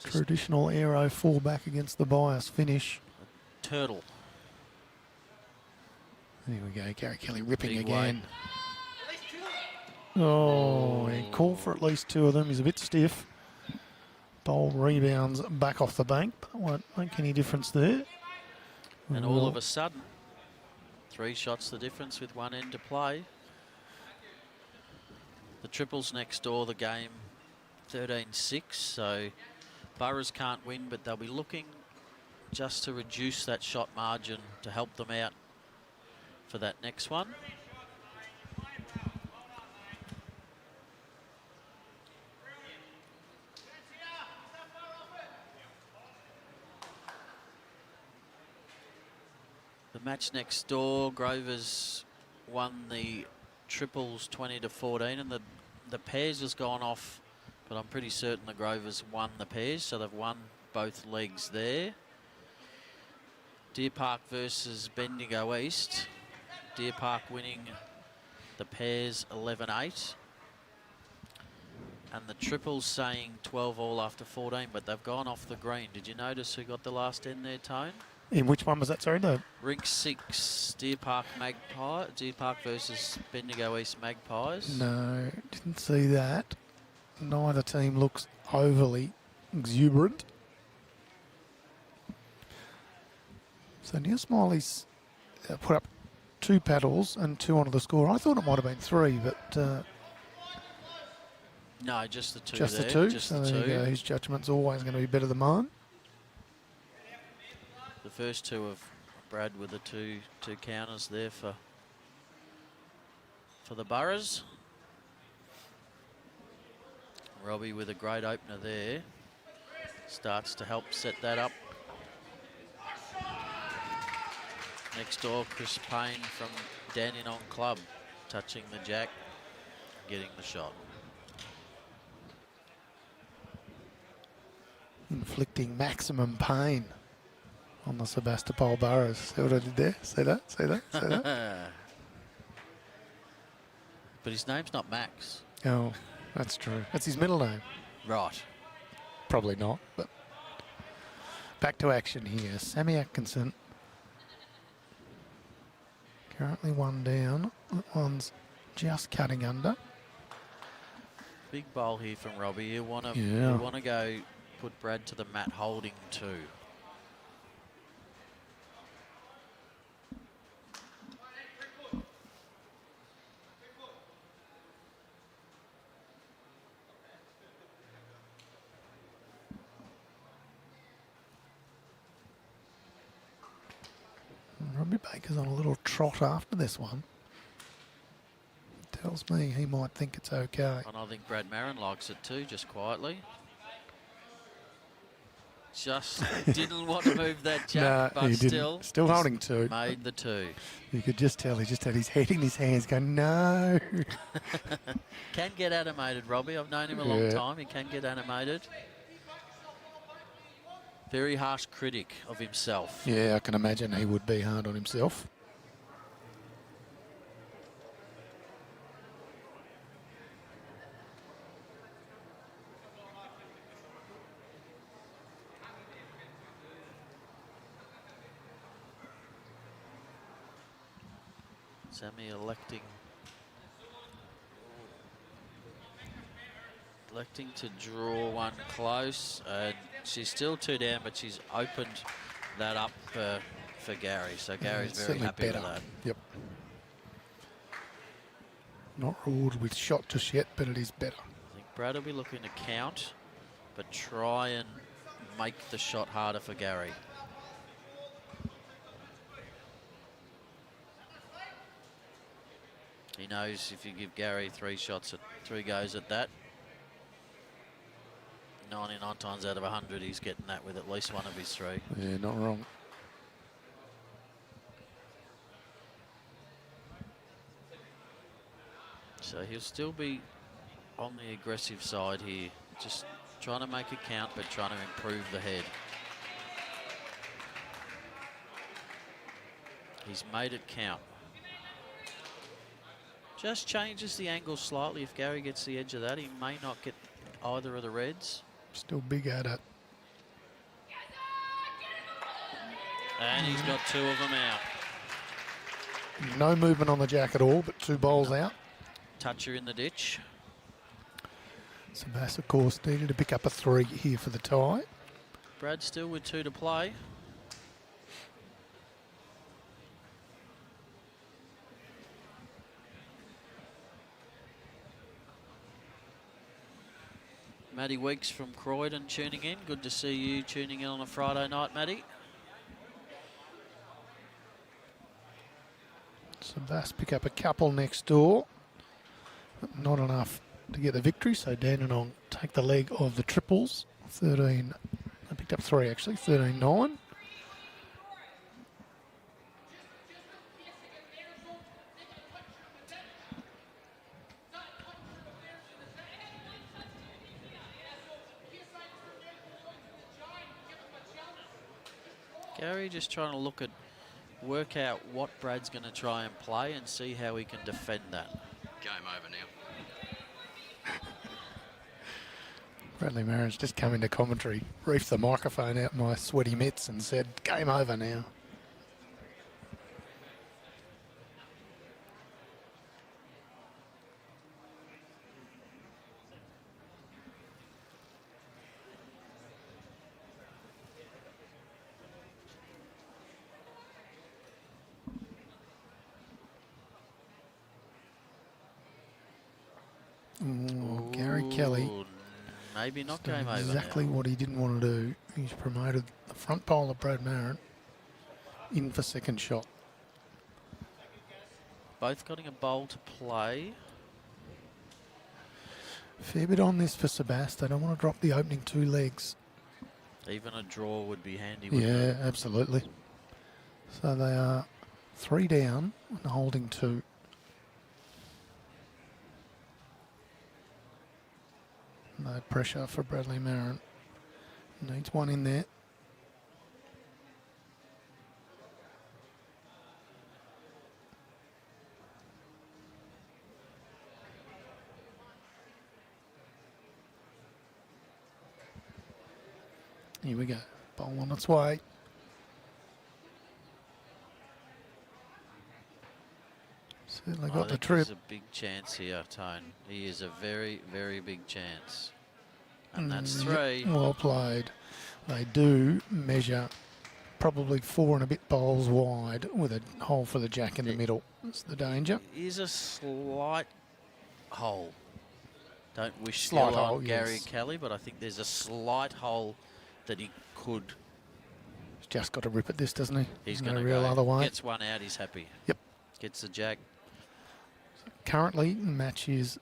Traditional aero fullback against the bias finish. Turtle. There we go, Gary Kelly ripping Big again. Oh, he called for at least 2 of them. He's a bit stiff. Bowl rebounds back off the bank, but won't make any difference there. And all of a sudden, 3 shots the difference with 1 end to play. The triples next door, the game 13-6, so BURRAS can't win, but they'll be looking just to reduce that shot margin to help them out for that next one. The match next door, Grover's won the triples 20-14, and the pairs has gone off, but I'm pretty certain the Grovers won the pairs, so they've won both legs there. Deer Park versus Bendigo East. Deer Park winning the pairs 11-8. And the triple's saying 12 all after 14, but they've gone off the green. Did you notice who got the last end there, Tone? In which one was that, sorry? The Rink 6, Deer Park versus Bendigo East Magpies. No, didn't see that. Neither team looks overly exuberant. So Neil Smiley's put up 2 paddles and 2 onto the score. I thought it might have been 3, but No, just the 2 just there. the 2. Just So the there 2. you go. His judgment's always going to be better than mine. The first 2 of Brad with the two counters there for the Burras. Robbie with a great opener there. Starts to help set that up. Next door, Chris Payne from Dandenong Club, touching the jack, getting the shot. Inflicting maximum pain on the Sebastopol Burras. See what I did there? See that? See that? See that? But his name's not Max. Oh, that's true. That's his middle name. Right. Probably not, but back to action here. Sammy Atkinson. Currently 1 down. That one's just cutting under. Big bowl here from Robbie. You want to go put Brad to the mat holding 2. Robbie Baker's on a little trot after this one. Tells me he might think it's okay. And I think Brad Marron likes it too, just quietly. Just didn't want to move that jack, No, but he still didn't. Holding 2. Made the 2. You could just tell he just had his head in his hands going, no. Can get animated, Robbie. I've known him a long time. He can get animated. Very harsh critic of himself. Yeah, I can imagine he would be hard on himself. Sammy electing to draw one close, and she's still 2 down, but she's opened that up for Gary. So Gary's very happy with that. Yep. Not rewarded with shot just yet, but it is better. I think Brad will be looking to count, but try and make the shot harder for Gary. He knows if you give Gary 3 goes at that, 99 times out of 100, he's getting that with at least one of his 3. Yeah, not wrong. So he'll still be on the aggressive side here, just trying to make it count, but trying to improve the head. He's made it count. Just changes the angle slightly. If Gary gets the edge of that, he may not get either of the reds. Still big at it. And he's got 2 of them out. No movement on the jack at all, but 2 bowls out. Toucher in the ditch. Sebas, of course, needed to pick up a 3 here for the tie. Brad still with 2 to play. Matty Weeks from Croydon tuning in. Good to see you tuning in on a Friday night, Matty. Sebas pick up a couple next door, but not enough to get the victory. So Dandenong take the leg of the triples. 13. They picked up 3 actually. 13-9. Gary just trying to work out what Brad's going to try and play and see how he can defend that. Game over now. Bradley Marron's just come into commentary, reefed the microphone out my sweaty mitts and said, game over now. Gary Kelly. Maybe not game over. Exactly what he didn't want to do. He's promoted the front bowler, Brad Marron, in for second shot. Both getting a bowl to play. Fair bit on this for Sebast. They don't want to drop the opening 2 legs. Even a draw would be handy. Yeah, absolutely. So they are 3 down and holding 2. No pressure for Bradley Marron. Needs one in there. Here we go. Ball on its way. Certainly got the trip. There's a big chance here, Tone. He is a very, very big chance. And that's 3. Well played. They do measure probably 4 and a bit bowls wide with a hole for the jack in the middle. That's the danger. Is a slight hole. Don't wish Slight skill hole, on Gary yes. Kelly, but I think there's a slight hole that he could. He's just got to rip at this, doesn't he? He's no going to real go. other way. Gets one out, he's happy. Yep. Gets the jack. Currently, the match is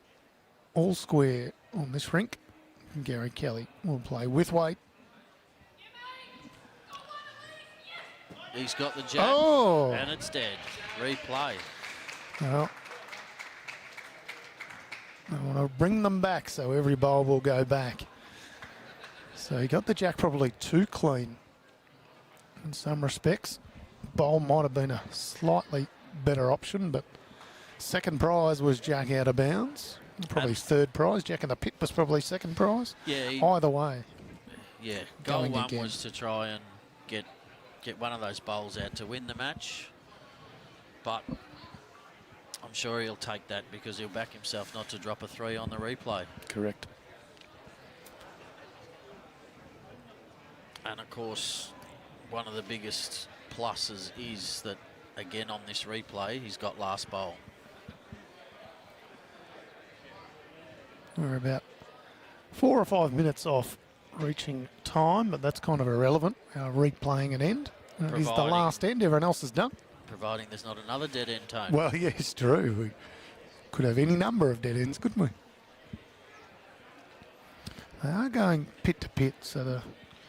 all square on this rink. Gary Kelly will play with weight. He's got the jack, Oh! and it's dead. Replay. Well, I want to bring them back so every bowl will go back. So he got the jack probably too clean in some respects. Bowl might have been a slightly better option, but second prize was jack out of bounds. Probably third prize. Jack in the pit was probably second prize. Yeah. Either way. Yeah. Goal Going one again. was to try and get one of those bowls out to win the match. But I'm sure he'll take that because he'll back himself not to drop a 3 on the replay. Correct. And of course, one of the biggest pluses is that, again, on this replay, he's got last bowl. We're about 4 or 5 minutes off reaching time, but that's kind of irrelevant. Our replaying an end. It is the last end. Everyone else is done. Providing there's not another dead end, Tone. Well, yes, true. We could have any number of dead ends, couldn't we? They are going pit to pit, so the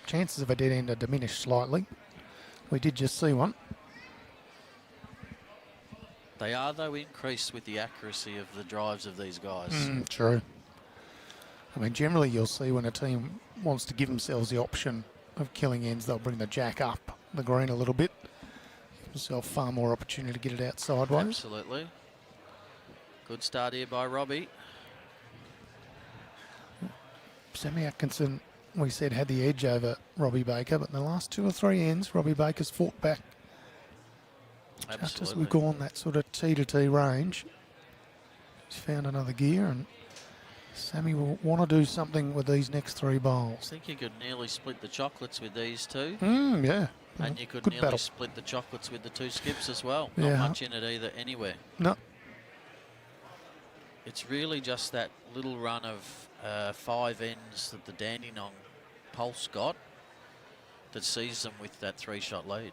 chances of a dead end are diminished slightly. We did just see one. They are, though, increased with the accuracy of the drives of these guys. True. I mean, generally you'll see when a team wants to give themselves the option of killing ends, they'll bring the jack up the green a little bit. Give themselves far more opportunity to get it out sideways. Absolutely. Good start here by Robbie. Sammy Atkinson, we said, had the edge over Robbie Baker, but in the last 2 or 3 ends, Robbie Baker's fought back. Absolutely. Just as we've gone that sort of T-to-T range, he's found another gear, and Sammy will want to do something with these next 3 bowls. I think you could nearly split the chocolates with these 2. Yeah. And you could Good nearly battle. split the chocolates with the 2 skips as well. Yeah. Not much in it either anywhere. No. It's really just that little run of 5 ends that the Dandenong Pulse got that sees them with that 3-shot lead.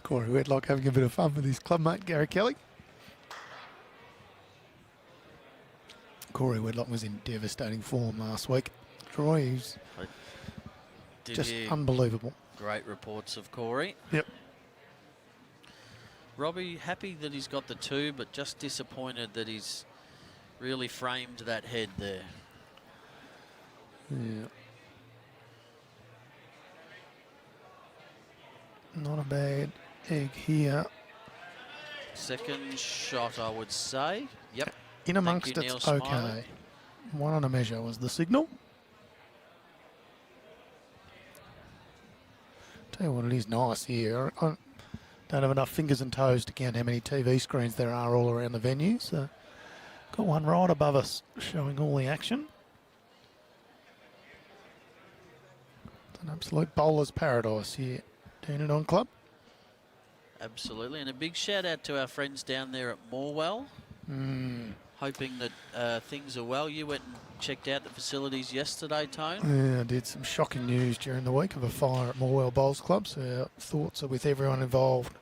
Corey Whitlock having a bit of fun with his clubmate, Gary Kelly. Corey Whitlock was in devastating form last week. Troy, he's just unbelievable. Great reports of Corey. Yep. Robbie, happy that he's got the 2, but just disappointed that he's really framed that head there. Yeah. Not a bad egg here. Second shot, I would say. Yep. In amongst Thank you, it's Neil okay. Smiley. 1 on a measure was the signal. Tell you what, it is nice here. I don't have enough fingers and toes to count how many TV screens there are all around the venue. So got one right above us showing all the action. It's an absolute bowler's paradise here, Dandenong Club. Absolutely, and a big shout out to our friends down there at Morwell. Hoping that things are well. You went and checked out the facilities yesterday, Tone. Yeah, I did. Some shocking news during the week of a fire at Morwell Bowls Club. So our thoughts are with everyone involved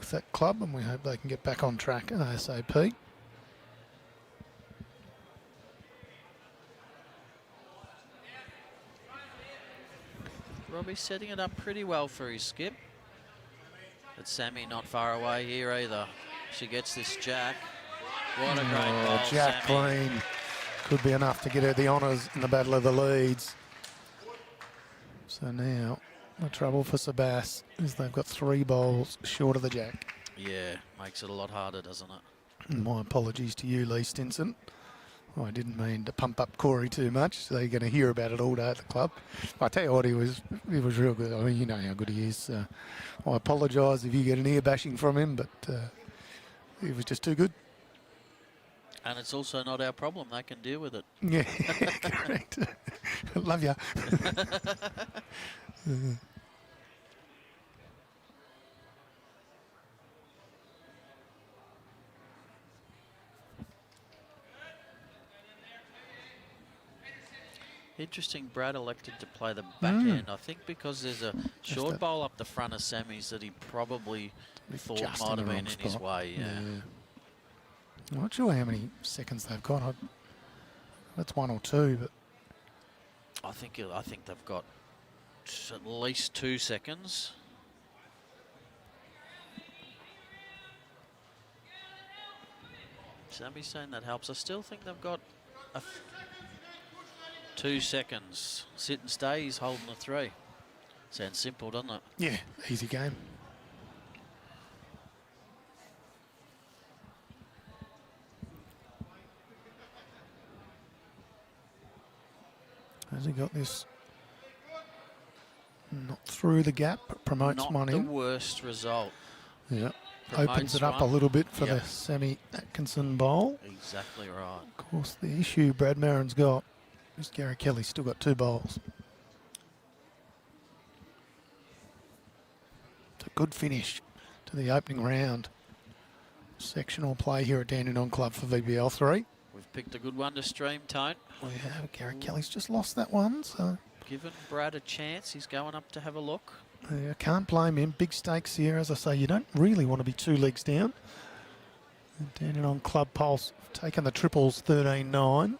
with that club, and we hope they can get back on track ASAP. Robbie setting it up pretty well for his skip. But Sammy not far away here either. She gets this jack. What a great ball, Jack Sammy. Green could be enough to get her the honours in the Battle of the Leads. So now the trouble for Sebas is they've got 3 bowls short of the jack. Yeah, makes it a lot harder, doesn't it? And my apologies to you, Lee Stinson. Oh, I didn't mean to pump up Corey too much, so you're going to hear about it all day at the club. I tell you what, he was real good. I mean, you know how good he is. I apologise if you get an ear bashing from him, but he was just too good. And it's also not our problem. They can deal with it. Yeah, correct. Love ya. Interesting, Brad elected to play the back end. I think because there's a short bowl up the front of Sammy's that he probably thought Just might in have the been wrong in his spot. way. Yeah. I'm not sure how many seconds they've got. That's 1 or 2, but I think they've got at least 2 seconds. Sammy's saying that helps. I still think they've got 2 seconds. Sit and stay, he's holding the 3. Sounds simple, doesn't it? yeah, easy game. Has he got this? Not through the gap, but promotes Not one the in. worst result. Yeah. Promotes Opens it up one. a little bit for Yep. the Sammy Atkinson bowl. Exactly right. Of course, the issue Brad Marron's got is Gary Kelly's still got 2 bowls. It's a good finish to the opening round. Sectional play here at Dandenong Club for VBL3. We've picked a good one to stream, Tone. We have. Gary Kelly's just lost that one, so Given Brad a chance, he's going up to have a look. I can't blame him. Big stakes here. As I say, you don't really want to be 2 legs down. Dandenong Club Pulse taking the triples 13-9.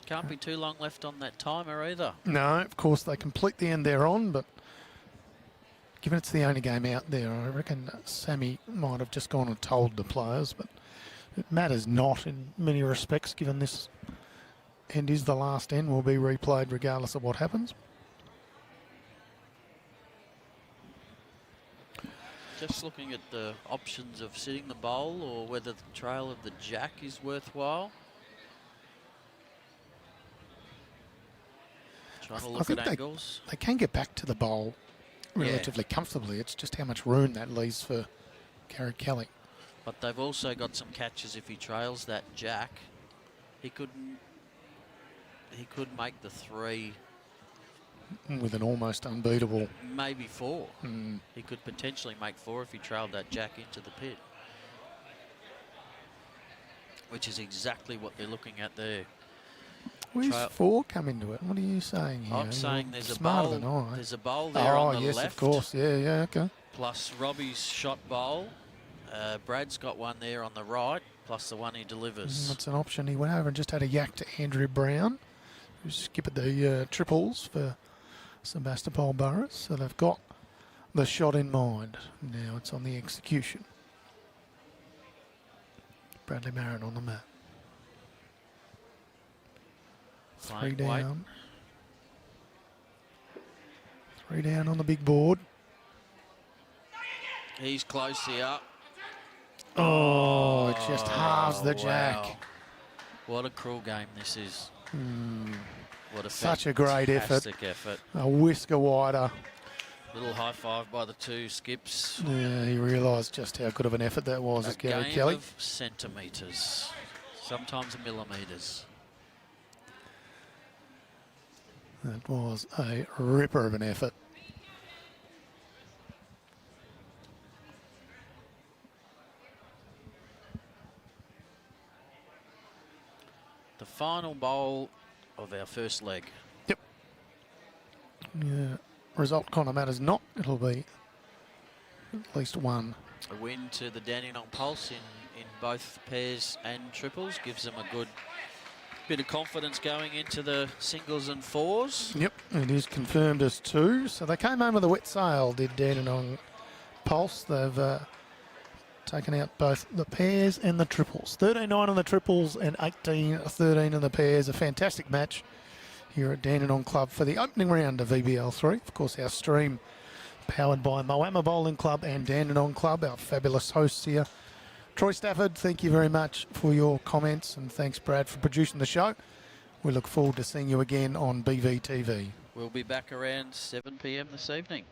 Can't be too long left on that timer either. No, of course, they complete the end they're on, but given it's the only game out there, I reckon Sammy might have just gone and told the players, but it matters not in many respects, given this end is the last end, will be replayed regardless of what happens. Just looking at the options of sitting the bowl or whether the trail of the jack is worthwhile. Trying to look at angles. They can get back to the bowl relatively comfortably. It's just how much room that leaves for Gary Kelly. But they've also got some catches if he trails that jack. He could make the 3. With an almost unbeatable. Maybe 4. He could potentially make 4 if he trailed that jack into the pit. Which is exactly what they're looking at there. Where's 4 come into it? What are you saying here? I'm saying there's a smarter bowl. than I. There's a bowl there on the yes, left. of course. Yeah, okay. Plus Robbie's shot bowl. Brad's got one there on the right, plus the one he delivers. That's an option. He went over and just had a yak to Andrew Brown, who skipped the triples for SEBASTOPOL BURRAS. So they've got the shot in mind. Now it's on the execution. Bradley Marron on the mat. 3 down. 3 down on the big board. He's close here. Oh, it just halves the jack. Wow. What a cruel game this is. What a Such a great fantastic effort. A whisker wider. Little high five by the two skips. Yeah, he realised just how good of an effort that was, as Gary game Kelly. Of centimetres, sometimes millimetres. That was a ripper of an effort. The final bowl of our first leg. Yep. Yeah. Result kind of matters not. It'll be at least one. A win to the Dandenong Pulse in both pairs and triples gives them a good bit of confidence going into the singles and fours. Yep, it is confirmed as 2. So they came home with a wet sail, did Dandenong Pulse. They've taken out both the pairs and the triples. 13-9 on the triples and 18-13 on the pairs. A fantastic match here at Dandenong Club for the opening round of VBL3. Of course, our stream powered by Moama Bowling Club and Dandenong Club, our fabulous hosts here. Troy Stafford, thank you very much for your comments, and thanks, Brad, for producing the show. We look forward to seeing you again on BVTV. We'll be back around 7 p.m. this evening.